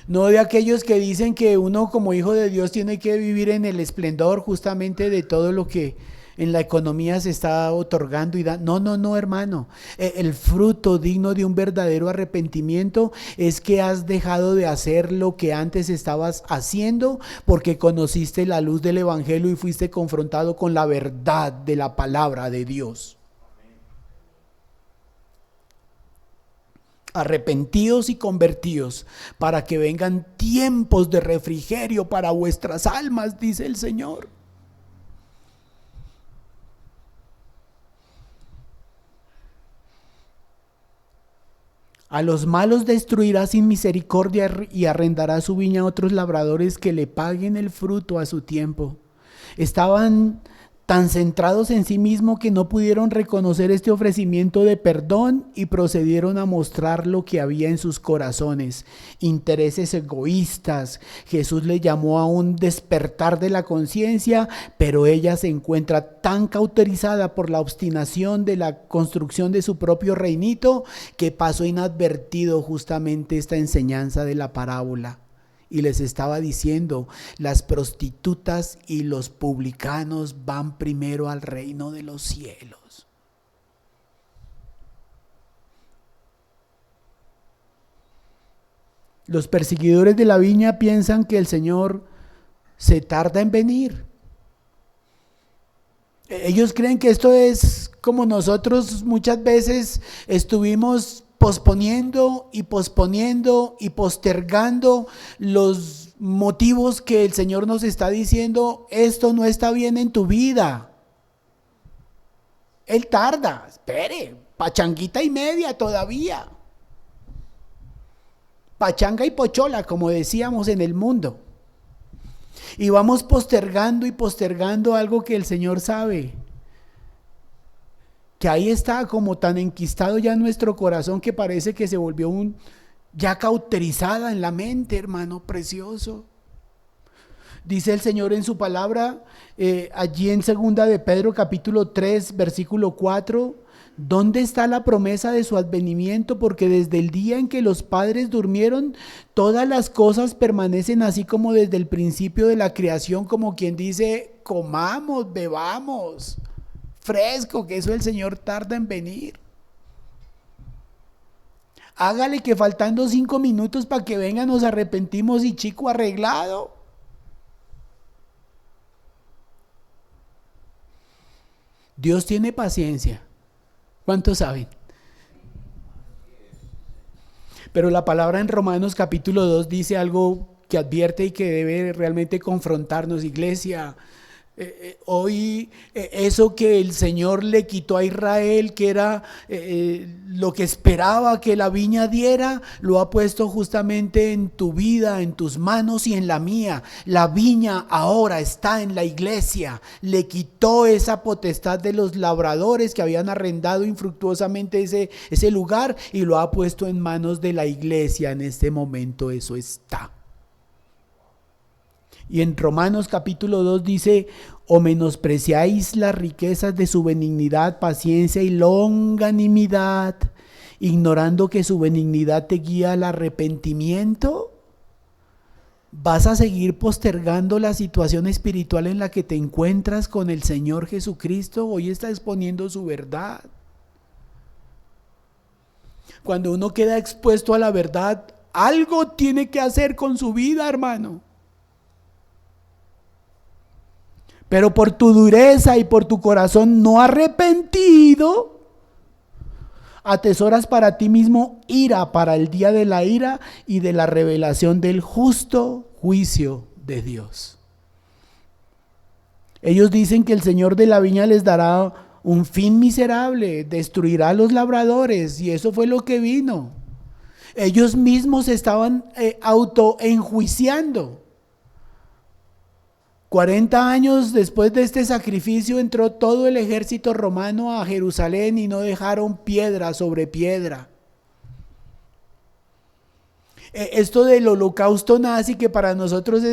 No de aquellos que dicen que uno como hijo de Dios tiene que vivir en el esplendor justamente de todo lo que en la economía se está otorgando y dando. No, hermano. El fruto digno de un verdadero arrepentimiento es que has dejado de hacer lo que antes estabas haciendo porque conociste la luz del Evangelio y fuiste confrontado con la verdad de la palabra de Dios. Arrepentíos y convertíos para que vengan tiempos de refrigerio para vuestras almas, dice el Señor. A los malos destruirá sin misericordia y arrendará su viña a otros labradores que le paguen el fruto a su tiempo. Estaban tan centrados en sí mismos que no pudieron reconocer este ofrecimiento de perdón y procedieron a mostrar lo que había en sus corazones, intereses egoístas. Jesús le llamó a un despertar de la conciencia, pero ella se encuentra tan cauterizada por la obstinación de la construcción de su propio reinito que pasó inadvertido justamente esta enseñanza de la parábola. Y les estaba diciendo, las prostitutas y los publicanos van primero al reino de los cielos. Los perseguidores de la viña piensan que el Señor se tarda en venir. Ellos creen que esto es como nosotros muchas veces estuvimos posponiendo y postergando los motivos que el Señor nos está diciendo, esto no está bien en tu vida. Él tarda, espere, pachanguita y media todavía. Pachanga y pochola, como decíamos en el mundo. Y vamos postergando y postergando algo que el Señor sabe. Que ahí está como tan enquistado ya nuestro corazón que parece que se volvió ya cauterizada en la mente, hermano precioso. Dice el Señor en su palabra, allí en segunda de Pedro capítulo 3 versículo 4, ¿dónde está la promesa de su advenimiento? Porque desde el día en que los padres durmieron, todas las cosas permanecen así como desde el principio de la creación, como quien dice, comamos, bebamos. Fresco, que eso el Señor tarda en venir. Hágale que faltando 5 minutos para que venga nos arrepentimos y chico arreglado. Dios tiene paciencia. ¿Cuántos saben? Pero la palabra en Romanos capítulo 2 dice algo que advierte y que debe realmente confrontarnos, iglesia. Hoy eso que el Señor le quitó a Israel, que era lo que esperaba que la viña diera, lo ha puesto justamente en tu vida, en tus manos y en la mía. La viña ahora está en la iglesia. Le quitó esa potestad de los labradores que habían arrendado infructuosamente ese lugar y lo ha puesto en manos de la iglesia. En este momento eso está. Y en Romanos capítulo 2 dice: o menospreciáis las riquezas de su benignidad, paciencia y longanimidad, ignorando que su benignidad te guía al arrepentimiento. ¿Vas a seguir postergando la situación espiritual en la que te encuentras con el Señor Jesucristo? Hoy está exponiendo su verdad. Cuando uno queda expuesto a la verdad, algo tiene que hacer con su vida, hermano. Pero por tu dureza y por tu corazón no arrepentido, atesoras para ti mismo ira para el día de la ira y de la revelación del justo juicio de Dios. Ellos dicen que el Señor de la viña les dará un fin miserable, destruirá a los labradores, y eso fue lo que vino. Ellos mismos estaban autoenjuiciando. 40 años después de este sacrificio entró todo el ejército romano a Jerusalén y no dejaron piedra sobre piedra. Esto del holocausto nazi, que para nosotros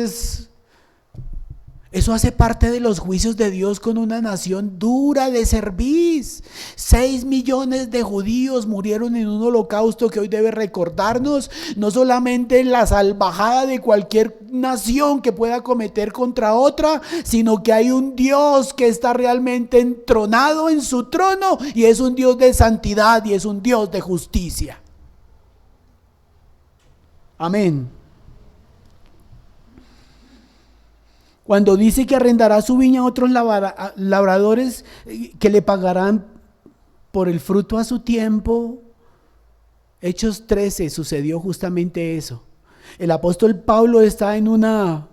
eso hace parte de los juicios de Dios con una nación dura de cerviz. 6 millones de judíos murieron en un holocausto que hoy debe recordarnos no solamente la salvajada de cualquier nación que pueda cometer contra otra, sino que hay un Dios que está realmente entronado en su trono y es un Dios de santidad y es un Dios de justicia. Amén. Cuando dice que arrendará su viña a otros labradores que le pagarán por el fruto a su tiempo, Hechos 13 sucedió justamente eso. El apóstol Pablo está en una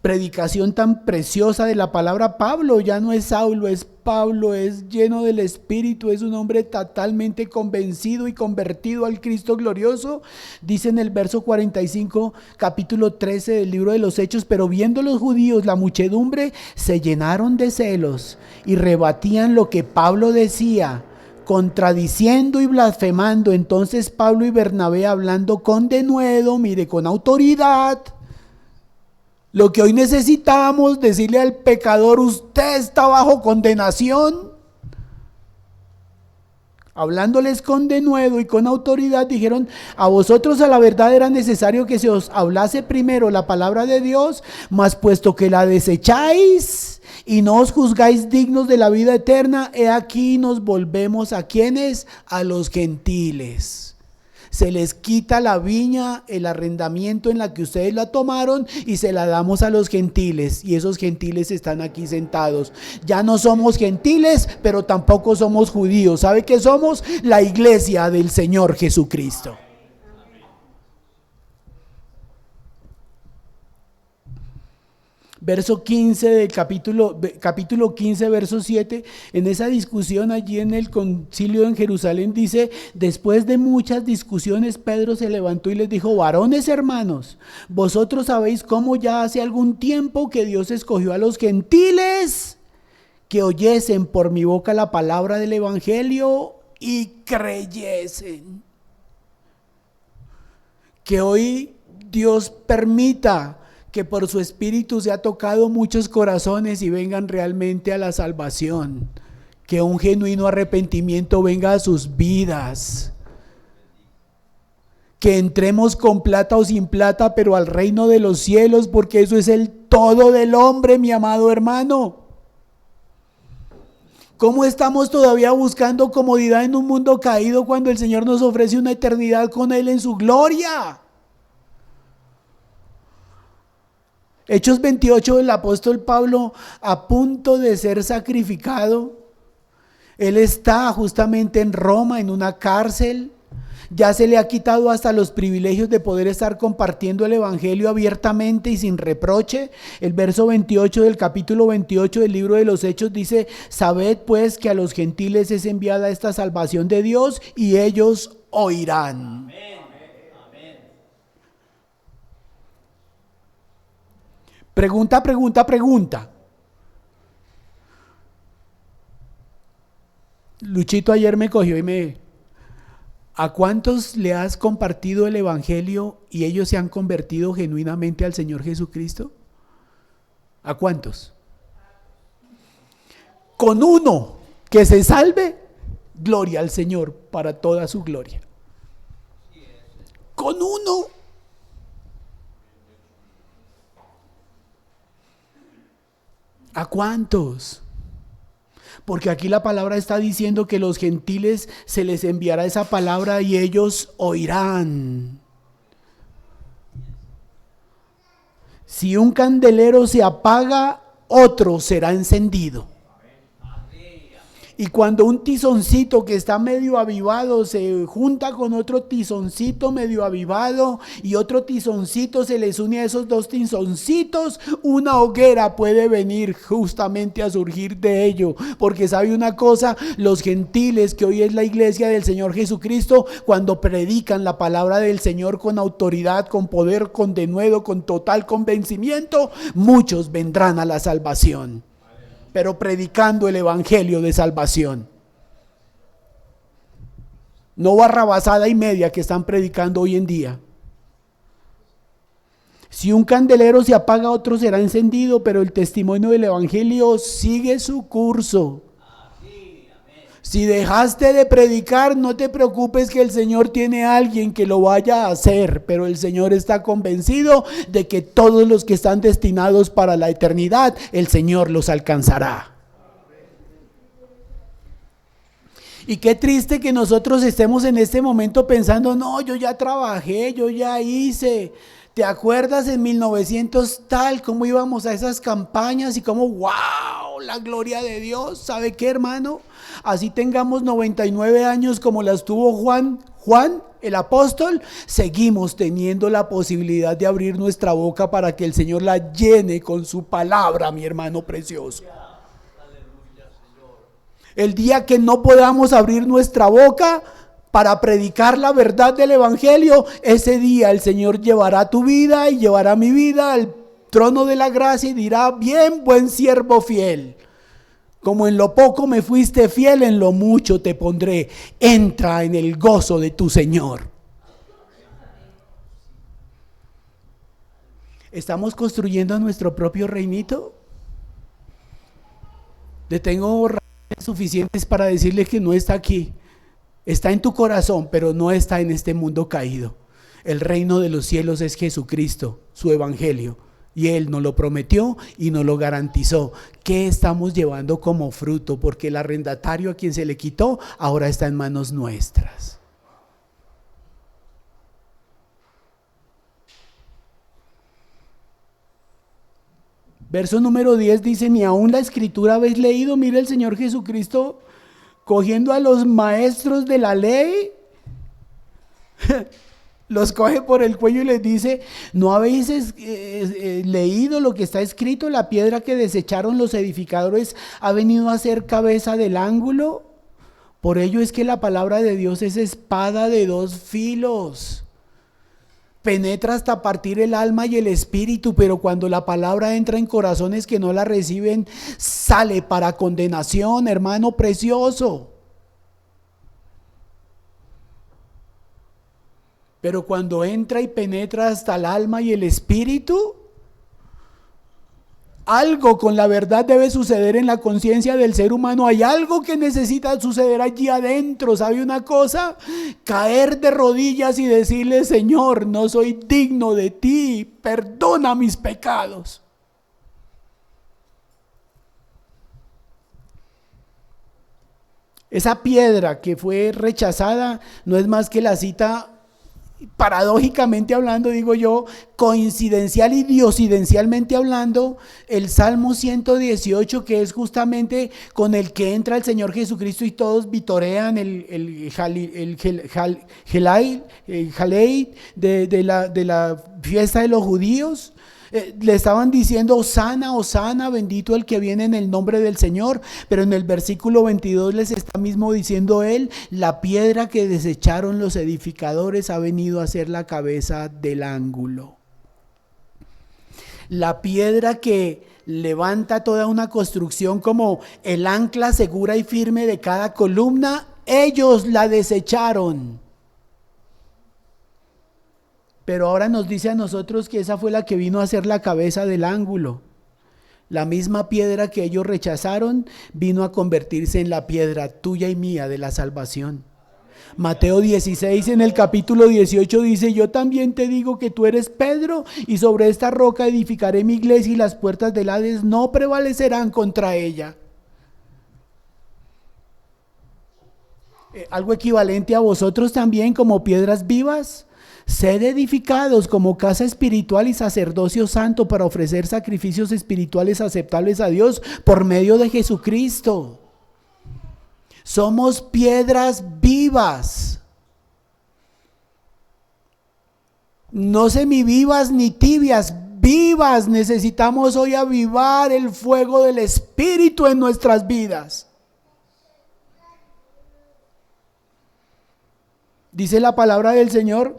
predicación tan preciosa de la palabra. Pablo ya no es Saulo, es Pablo, es lleno del Espíritu, es un hombre totalmente convencido y convertido al Cristo glorioso. Dice en el verso 45, capítulo 13 del libro de los Hechos: pero viendo los judíos la muchedumbre, se llenaron de celos y rebatían lo que Pablo decía, contradiciendo y blasfemando. Entonces Pablo y Bernabé, hablando con denuedo, mire, con autoridad, lo que hoy necesitamos, decirle al pecador: usted está bajo condenación. Hablándoles con denuedo y con autoridad, dijeron: a vosotros a la verdad era necesario que se os hablase primero la palabra de Dios, mas puesto que la desecháis y no os juzgáis dignos de la vida eterna, he aquí nos volvemos ¿a quiénes? A los gentiles. Se les quita la viña, el arrendamiento en la que ustedes la tomaron, y se la damos a los gentiles, y esos gentiles están aquí sentados. Ya no somos gentiles, pero tampoco somos judíos. ¿Sabe qué somos? La iglesia del Señor Jesucristo. Verso 15 del capítulo 15, verso 7, en esa discusión allí en el concilio en Jerusalén, dice: después de muchas discusiones, Pedro se levantó y les dijo: varones hermanos, vosotros sabéis cómo ya hace algún tiempo que Dios escogió a los gentiles que oyesen por mi boca la palabra del evangelio y creyesen. Que hoy Dios permita que por su Espíritu se ha tocado muchos corazones y vengan realmente a la salvación. Que un genuino arrepentimiento venga a sus vidas. Que entremos con plata o sin plata, pero al reino de los cielos, porque eso es el todo del hombre, mi amado hermano. ¿Cómo estamos todavía buscando comodidad en un mundo caído cuando el Señor nos ofrece una eternidad con Él en su gloria? Hechos 28, el apóstol Pablo, a punto de ser sacrificado, él está justamente en Roma, en una cárcel, Ya se le ha quitado hasta los privilegios de poder estar compartiendo el evangelio abiertamente y sin reproche. El verso 28 del capítulo 28 del libro de los Hechos dice: sabed pues que a los gentiles es enviada esta salvación de Dios y ellos oirán. Pregunta, pregunta, pregunta. Luchito ayer me cogió y ¿a cuántos le has compartido el evangelio y ellos se han convertido genuinamente al Señor Jesucristo? ¿A cuántos? Con uno que se salve, gloria al Señor para toda su gloria. Con uno. ¿A cuántos? Porque aquí la palabra está diciendo que los gentiles se les enviará esa palabra y ellos oirán. Si un candelero se apaga, otro será encendido. Y cuando un tizoncito que está medio avivado se junta con otro tizoncito medio avivado y otro tizoncito se les une a esos dos tizoncitos, una hoguera puede venir justamente a surgir de ello. Porque sabe una cosa, los gentiles, que hoy es la iglesia del Señor Jesucristo, cuando predican la palabra del Señor con autoridad, con poder, con denuedo, con total convencimiento, muchos vendrán a la salvación. Pero predicando el evangelio de salvación. No barrabasada y media que están predicando hoy en día. Si un candelero se apaga, otro será encendido, pero el testimonio del evangelio sigue su curso. Si dejaste de predicar, no te preocupes, que el Señor tiene a alguien que lo vaya a hacer, pero el Señor está convencido de que todos los que están destinados para la eternidad, el Señor los alcanzará. Y qué triste que nosotros estemos en este momento pensando: no, yo ya trabajé, yo ya hice. ¿Te acuerdas en 1900 tal, cómo íbamos a esas campañas y cómo, wow, la gloria de Dios? ¿Sabe qué, hermano? Así tengamos 99 años como las tuvo Juan el apóstol, seguimos teniendo la posibilidad de abrir nuestra boca para que el Señor la llene con su palabra, mi hermano precioso. El día que no podamos abrir nuestra boca para predicar la verdad del evangelio, ese día el Señor llevará tu vida y llevará mi vida al trono de la gracia y dirá: bien, buen siervo fiel. Como en lo poco me fuiste fiel, en lo mucho te pondré. Entra en el gozo de tu Señor. ¿Estamos construyendo nuestro propio reinito? Tengo razones suficientes para decirle que no está aquí. Está en tu corazón, pero no está en este mundo caído. El reino de los cielos es Jesucristo, su evangelio. Y Él nos lo prometió y nos lo garantizó. ¿Qué estamos llevando como fruto? Porque el arrendatario a quien se le quitó ahora está en manos nuestras. Verso número 10 dice: ni aún la escritura habéis leído. Mire el Señor Jesucristo cogiendo a los maestros de la ley, los coge por el cuello y les dice: ¿no habéis leído lo que está escrito? La piedra que desecharon los edificadores ha venido a ser cabeza del ángulo. Por ello es que la palabra de Dios es espada de dos filos. Penetra hasta partir el alma y el espíritu, pero cuando la palabra entra en corazones que no la reciben, sale para condenación, hermano precioso. Pero cuando entra y penetra hasta el alma y el espíritu, algo con la verdad debe suceder en la conciencia del ser humano. Hay algo que necesita suceder allí adentro. ¿Sabe una cosa? Caer de rodillas y decirle: Señor, no soy digno de ti, perdona mis pecados. Esa piedra que fue rechazada no es más que la cita Paradójicamente hablando, digo yo, coincidencial y diosidencialmente hablando, el Salmo 118, que es justamente con el que entra el Señor Jesucristo y todos vitorean el Jalei de la fiesta de los judíos. Le estaban diciendo Hosana, Hosana, bendito el que viene en el nombre del Señor, pero en el versículo 22 les está mismo diciendo él, la piedra que desecharon los edificadores ha venido a ser la cabeza del ángulo. La piedra que levanta toda una construcción como el ancla segura y firme de cada columna, ellos la desecharon. Pero ahora nos dice a nosotros que esa fue la que vino a ser la cabeza del ángulo. La misma piedra que ellos rechazaron vino a convertirse en la piedra tuya y mía de la salvación. Mateo 16 en el capítulo 18 dice, yo también te digo que tú eres Pedro y sobre esta roca edificaré mi iglesia y las puertas del Hades no prevalecerán contra ella. Algo equivalente a vosotros también como piedras vivas. Sed edificados como casa espiritual y sacerdocio santo para ofrecer sacrificios espirituales aceptables a Dios por medio de Jesucristo. Somos piedras vivas. No semivivas ni tibias, vivas. Necesitamos hoy avivar el fuego del Espíritu en nuestras vidas. Dice la palabra del Señor,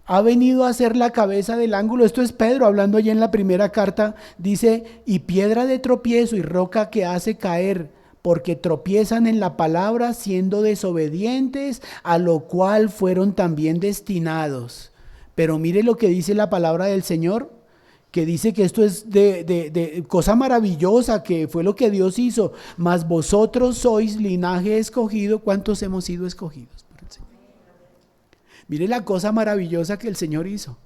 ha venido a ser la cabeza del ángulo. Esto es Pedro hablando allí en la primera carta. Dice, y piedra de tropiezo y roca que hace caer, porque tropiezan en la palabra siendo desobedientes, a lo cual fueron también destinados. Pero mire lo que dice la palabra del Señor, que dice que esto es de cosa maravillosa, que fue lo que Dios hizo. Mas vosotros sois linaje escogido. ¿Cuántos hemos sido escogidos? Mire la cosa maravillosa que el Señor hizo.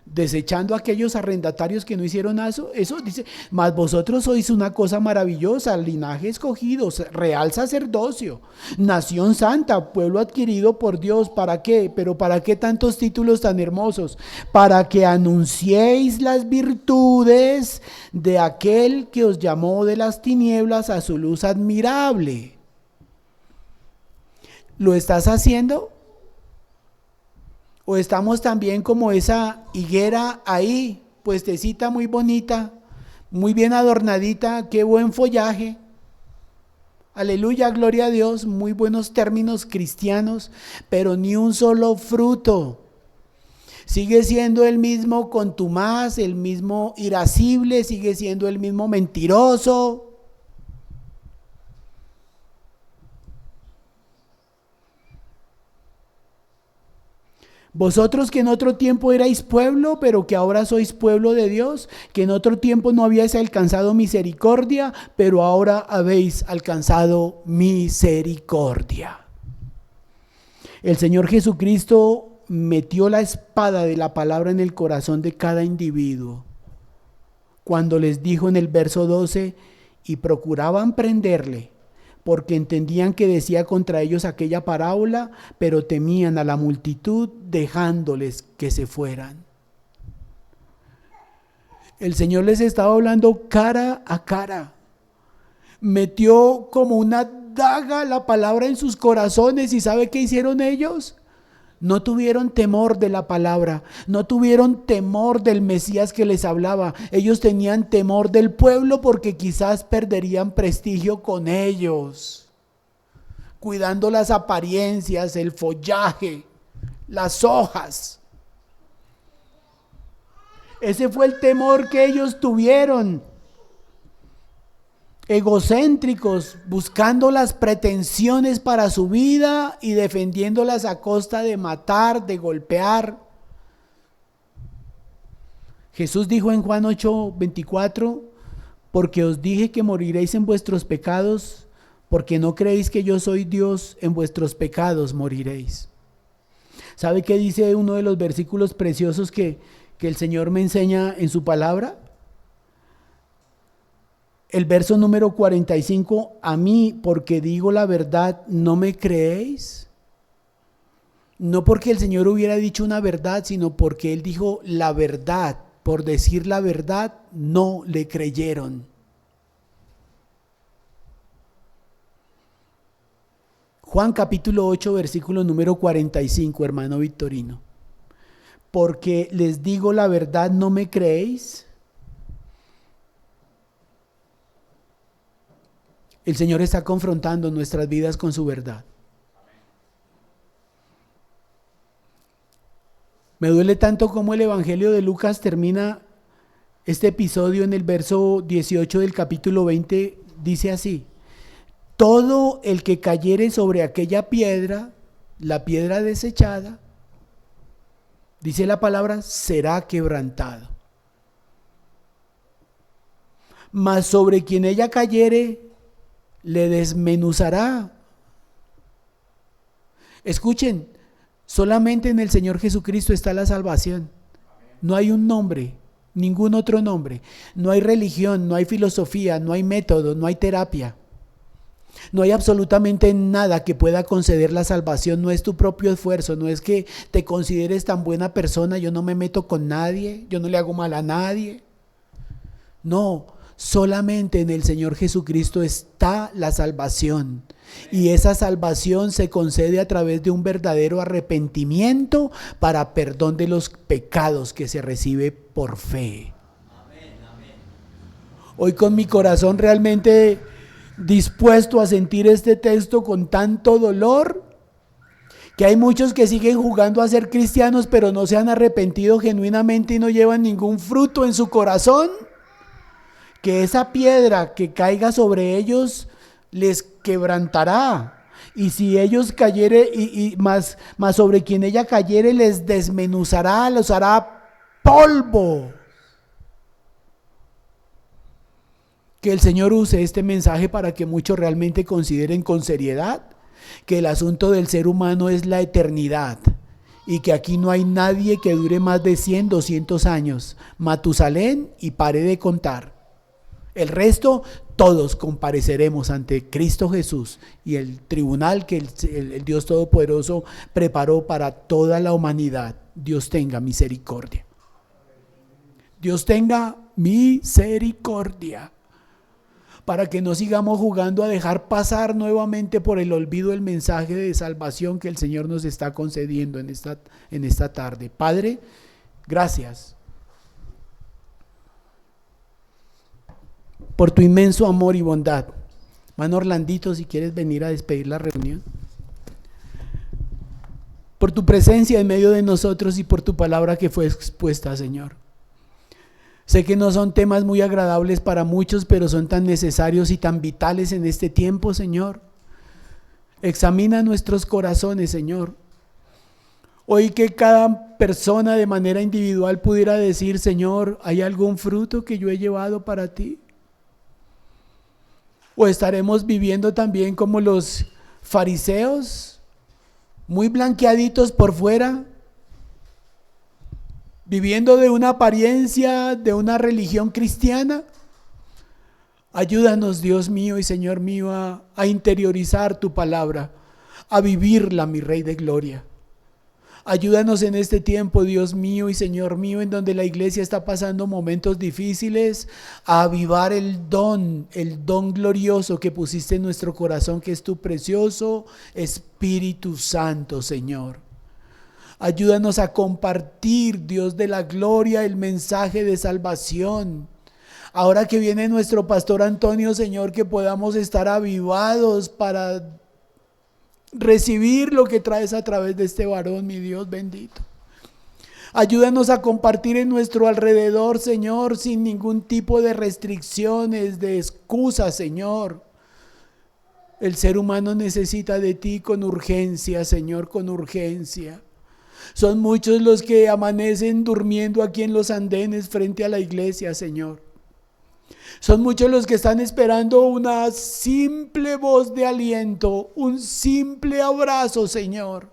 Desechando a aquellos arrendatarios que no hicieron eso, dice, mas vosotros sois una cosa maravillosa, linaje escogido, real sacerdocio, nación santa, pueblo adquirido por Dios. ¿Para qué? Pero ¿para qué tantos títulos tan hermosos? Para que anunciéis las virtudes de aquel que os llamó de las tinieblas a su luz admirable. ¿Lo estás haciendo? ¿O estamos también como esa higuera ahí, puestecita muy bonita, muy bien adornadita, qué buen follaje? Aleluya, gloria a Dios, muy buenos términos cristianos, pero ni un solo fruto. Sigue siendo el mismo contumaz, el mismo irascible, sigue siendo el mismo mentiroso. Vosotros que en otro tiempo erais pueblo, pero que ahora sois pueblo de Dios, que en otro tiempo no habíais alcanzado misericordia, pero ahora habéis alcanzado misericordia. El Señor Jesucristo metió la espada de la palabra en el corazón de cada individuo. Cuando les dijo en el verso 12, y procuraban prenderle, porque entendían que decía contra ellos aquella parábola, pero temían a la multitud, dejándoles que se fueran. El Señor les estaba hablando cara a cara. Metió como una daga la palabra en sus corazones, y ¿sabe qué hicieron ellos? No tuvieron temor de la palabra, no tuvieron temor del Mesías que les hablaba. Ellos tenían temor del pueblo porque quizás perderían prestigio con ellos, cuidando las apariencias, el follaje, las hojas. Ese fue el temor que ellos tuvieron. Egocéntricos, buscando las pretensiones para su vida y defendiéndolas a costa de matar, de golpear. Jesús dijo en Juan 8:24, porque os dije que moriréis en vuestros pecados, porque no creéis que yo soy Dios, en vuestros pecados moriréis. ¿Sabe qué dice uno de los versículos preciosos que el Señor me enseña en su palabra? El verso número 45, a mí, porque digo la verdad, ¿no me creéis? No porque el Señor hubiera dicho una verdad, sino porque Él dijo la verdad. Por decir la verdad, no le creyeron. Juan capítulo 8, versículo número 45, hermano Victorino. Porque les digo la verdad, ¿no me creéis? El Señor está confrontando nuestras vidas con su verdad. Me duele tanto como el Evangelio de Lucas termina este episodio en el verso 18 del capítulo 20, dice así: todo el que cayere sobre aquella piedra, la piedra desechada, dice la palabra, será quebrantado. Mas sobre quien ella cayere, le desmenuzará. Escuchen, solamente en el Señor Jesucristo está la salvación. No hay un nombre, ningún otro nombre. No hay religión, no hay filosofía, no hay método, no hay terapia. No hay absolutamente nada que pueda conceder la salvación. No es tu propio esfuerzo, no es que te consideres tan buena persona. Yo no me meto con nadie, yo no le hago mal a nadie. No, solamente en el Señor Jesucristo está la salvación. Y esa salvación se concede a través de un verdadero arrepentimiento para perdón de los pecados que se recibe por fe. Hoy con mi corazón realmente dispuesto a sentir este texto con tanto dolor, que hay muchos que siguen jugando a ser cristianos pero no se han arrepentido genuinamente y no llevan ningún fruto en su corazón, que esa piedra que caiga sobre ellos les quebrantará, y si ellos cayere y más sobre quien ella cayere les desmenuzará, los hará polvo. Que el Señor use este mensaje para que muchos realmente consideren con seriedad que el asunto del ser humano es la eternidad y que aquí no hay nadie que dure más de 100, 200 años. Matusalén y pare de contar. El resto, todos compareceremos ante Cristo Jesús y el tribunal que el Dios Todopoderoso preparó para toda la humanidad. Dios tenga misericordia. Dios tenga misericordia. Para que no sigamos jugando a dejar pasar nuevamente por el olvido el mensaje de salvación que el Señor nos está concediendo en esta tarde. Padre, gracias por tu inmenso amor y bondad. Hermano Orlandito, si quieres venir a despedir la reunión. Por tu presencia en medio de nosotros y por tu palabra que fue expuesta, Señor. Sé que no son temas muy agradables para muchos, pero son tan necesarios y tan vitales en este tiempo, Señor. Examina nuestros corazones, Señor. Hoy que cada persona de manera individual pudiera decir: Señor, ¿hay algún fruto que yo he llevado para ti? ¿O estaremos viviendo también como los fariseos, muy blanqueaditos por fuera, viviendo de una apariencia, de una religión cristiana? Ayúdanos, Dios mío y Señor mío, a interiorizar tu palabra, a vivirla, mi Rey de Gloria. Ayúdanos en este tiempo, Dios mío y Señor mío, en donde la iglesia está pasando momentos difíciles, a avivar el don glorioso que pusiste en nuestro corazón, que es tu precioso Espíritu Santo, Señor. Ayúdanos a compartir, Dios de la gloria, el mensaje de salvación. Ahora que viene nuestro pastor Antonio, Señor, que podamos estar avivados para recibir lo que traes a través de este varón, mi Dios bendito. Ayúdanos a compartir en nuestro alrededor, Señor, sin ningún tipo de restricciones, de excusas, Señor. El ser humano necesita de ti con urgencia, Señor, con urgencia. Son muchos los que amanecen durmiendo aquí en los andenes frente a la iglesia, Señor. Son muchos los que están esperando una simple voz de aliento, un simple abrazo, Señor.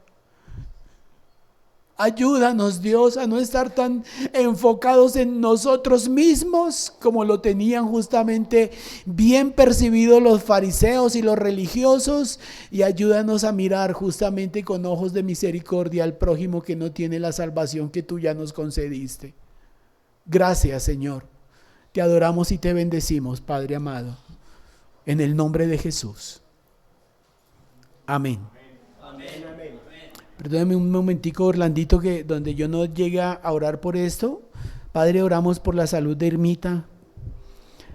Ayúdanos, Dios, a no estar tan enfocados en nosotros mismos como lo tenían justamente bien percibido los fariseos y los religiosos, y ayúdanos a mirar justamente con ojos de misericordia al prójimo que no tiene la salvación que tú ya nos concediste. Gracias, Señor. Te adoramos y te bendecimos, Padre amado, en el nombre de Jesús. Amén. Perdóneme un momentico, Orlandito, que donde yo no llegue a orar por esto. Padre, oramos por la salud de Irmita.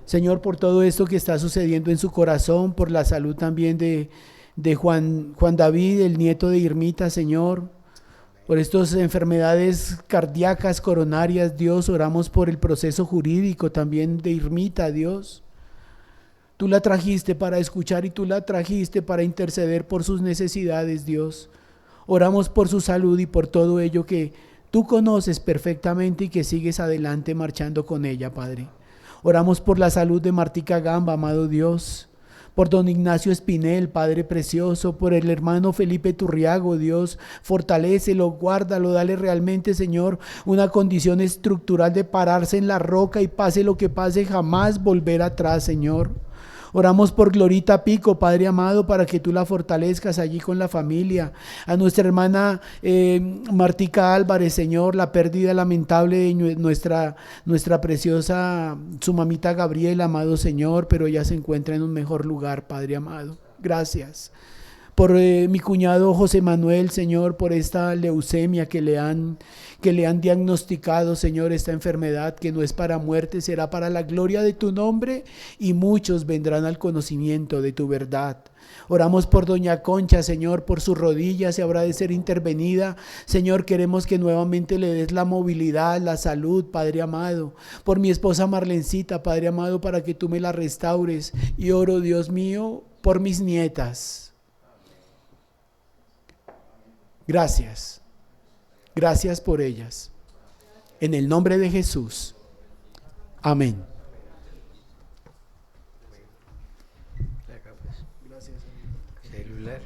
Señor, por todo esto que está sucediendo en su corazón, por la salud también de Juan David, el nieto de Irmita, Señor. Por estas enfermedades cardíacas, coronarias, Dios, oramos por el proceso jurídico también de Irmita, Dios. Tú la trajiste para escuchar y tú la trajiste para interceder por sus necesidades, Dios. Oramos por su salud y por todo ello que tú conoces perfectamente y que sigues adelante marchando con ella, Padre. Oramos por la salud de Martica Gamba, amado Dios. Por don Ignacio Espinel, Padre precioso. Por el hermano Felipe Turriago, Dios. Fortalécelo, guárdalo, dale realmente, Señor, una condición estructural de pararse en la roca y pase lo que pase, jamás volver atrás, Señor. Oramos por Glorita Pico, Padre amado, para que tú la fortalezcas allí con la familia. A nuestra hermana Martica Álvarez, Señor, la pérdida lamentable de nuestra preciosa, su mamita Gabriela, amado Señor, pero ella se encuentra en un mejor lugar, Padre amado. Gracias. Por mi cuñado José Manuel, Señor, por esta leucemia que le han diagnosticado, Señor, esta enfermedad que no es para muerte, será para la gloria de tu nombre y muchos vendrán al conocimiento de tu verdad. Oramos por doña Concha, Señor, por sus rodillas, se habrá de ser intervenida. Señor, queremos que nuevamente le des la movilidad, la salud, Padre amado. Por mi esposa Marlencita, Padre amado, para que tú me la restaures. Y oro, Dios mío, por mis nietas. Gracias. Gracias por ellas. En el nombre de Jesús. Amén. Celular.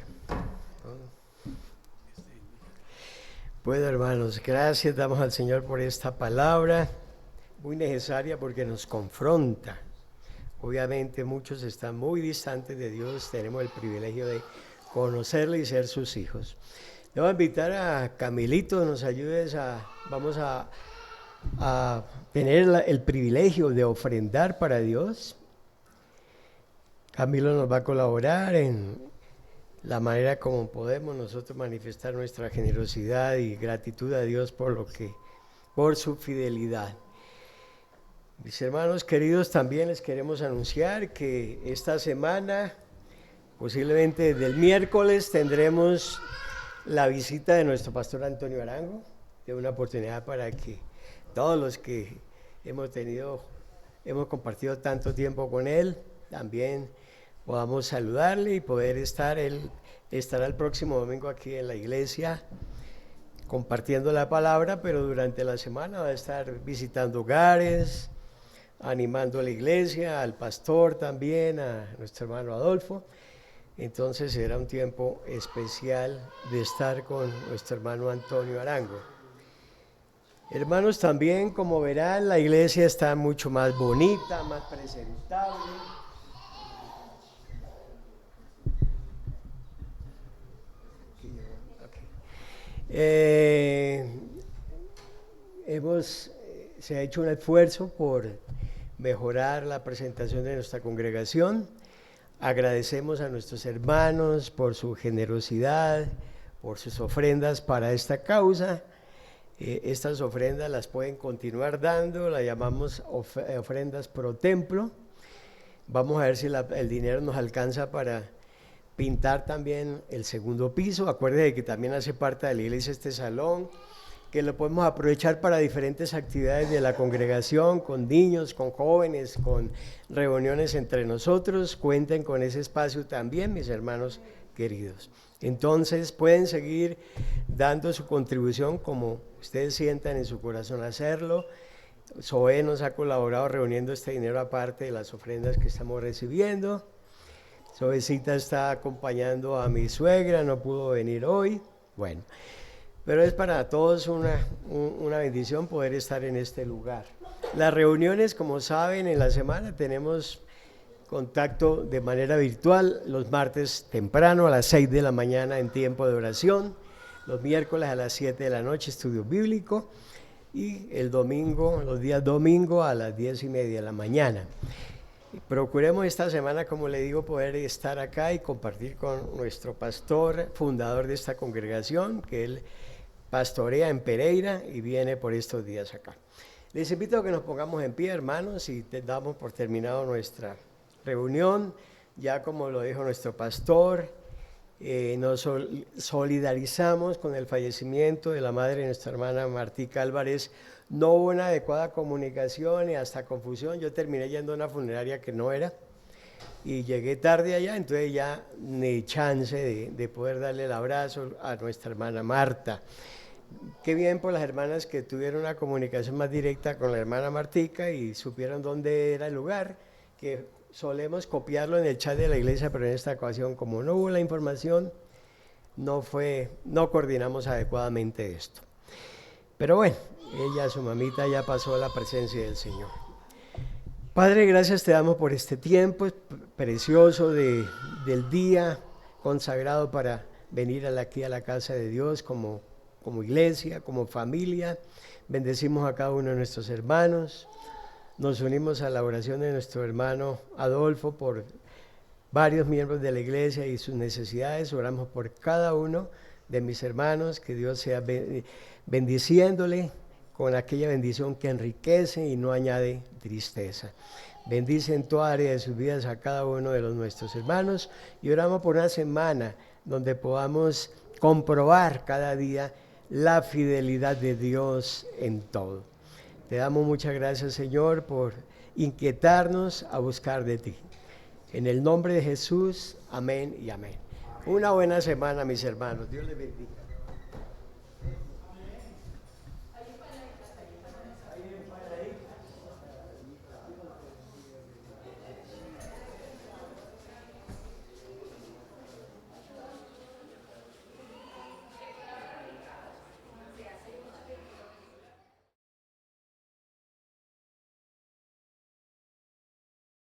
Bueno, hermanos, gracias damos al Señor por esta palabra, muy necesaria porque nos confronta. Obviamente muchos están muy distantes de Dios, tenemos el privilegio de conocerle y ser sus hijos. Le voy a invitar a Camilito, nos ayudes vamos a tener el privilegio de ofrendar para Dios. Camilo nos va a colaborar en la manera como podemos nosotros manifestar nuestra generosidad y gratitud a Dios por su fidelidad. Mis hermanos queridos, también les queremos anunciar que esta semana, posiblemente desde el miércoles, tendremos la visita de nuestro pastor Antonio Arango, de una oportunidad para que todos los que hemos compartido tanto tiempo con él, también podamos saludarle y poder estar. Él estará el próximo domingo aquí en la iglesia compartiendo la palabra, pero durante la semana va a estar visitando hogares, animando a la iglesia, al pastor también, a nuestro hermano Adolfo. Entonces será un tiempo especial de estar con nuestro hermano Antonio Arango. Hermanos, también como verán, la iglesia está mucho más bonita, más presentable. Se ha hecho un esfuerzo por mejorar la presentación de nuestra congregación. Agradecemos a nuestros hermanos por su generosidad, por sus ofrendas para esta causa. Estas ofrendas las pueden continuar dando, las llamamos ofrendas pro templo. Vamos a ver si el dinero nos alcanza para pintar también el segundo piso. Acuérdense que también hace parte de la iglesia este salón, que lo podemos aprovechar para diferentes actividades de la congregación, con niños, con jóvenes, con reuniones entre nosotros. Cuenten con ese espacio también, mis hermanos queridos. Entonces pueden seguir dando su contribución como ustedes sientan en su corazón hacerlo. Zoe nos ha colaborado reuniendo este dinero aparte de las ofrendas que estamos recibiendo. Zoecita está acompañando a mi suegra, no pudo venir hoy. Bueno, pero es para todos una bendición poder estar en este lugar. Las reuniones, como saben, en la semana tenemos contacto de manera virtual, los martes temprano a las 6 de la mañana en tiempo de oración, los miércoles a las 7 de la noche estudio bíblico y el domingo, los días domingo a las 10:30 de la mañana. Procuremos esta semana, como le digo, poder estar acá y compartir con nuestro pastor, fundador de esta congregación, que él pastorea en Pereira y viene por estos días acá. Les invito a que nos pongamos en pie, hermanos, y damos por terminado nuestra reunión. Ya como lo dijo nuestro pastor, nos solidarizamos con el fallecimiento de la madre de nuestra hermana Martica Álvarez. No hubo una adecuada comunicación y hasta confusión. Yo terminé yendo a una funeraria que no era y llegué tarde allá, entonces ya ni chance de poder darle el abrazo a nuestra hermana Marta. Qué bien por las hermanas que tuvieron una comunicación más directa con la hermana Martica y supieron dónde era el lugar, que solemos copiarlo en el chat de la iglesia, pero en esta ocasión, como no hubo la información, no coordinamos adecuadamente esto. Pero bueno, ella, su mamita, ya pasó a la presencia del Señor. Padre, gracias te damos por este tiempo precioso del día consagrado para venir aquí a la casa de Dios como iglesia, como familia. Bendecimos a cada uno de nuestros hermanos. Nos unimos a la oración de nuestro hermano Adolfo por varios miembros de la iglesia y sus necesidades. Oramos por cada uno de mis hermanos, que Dios sea bendiciéndole con aquella bendición que enriquece y no añade tristeza. Bendice en toda área de sus vidas a cada uno de nuestros hermanos y oramos por una semana donde podamos comprobar cada día la fidelidad de Dios en todo. Te damos muchas gracias, Señor, por inquietarnos a buscar de ti. En el nombre de Jesús, amén y amén. Una buena semana, mis hermanos. Dios les bendiga.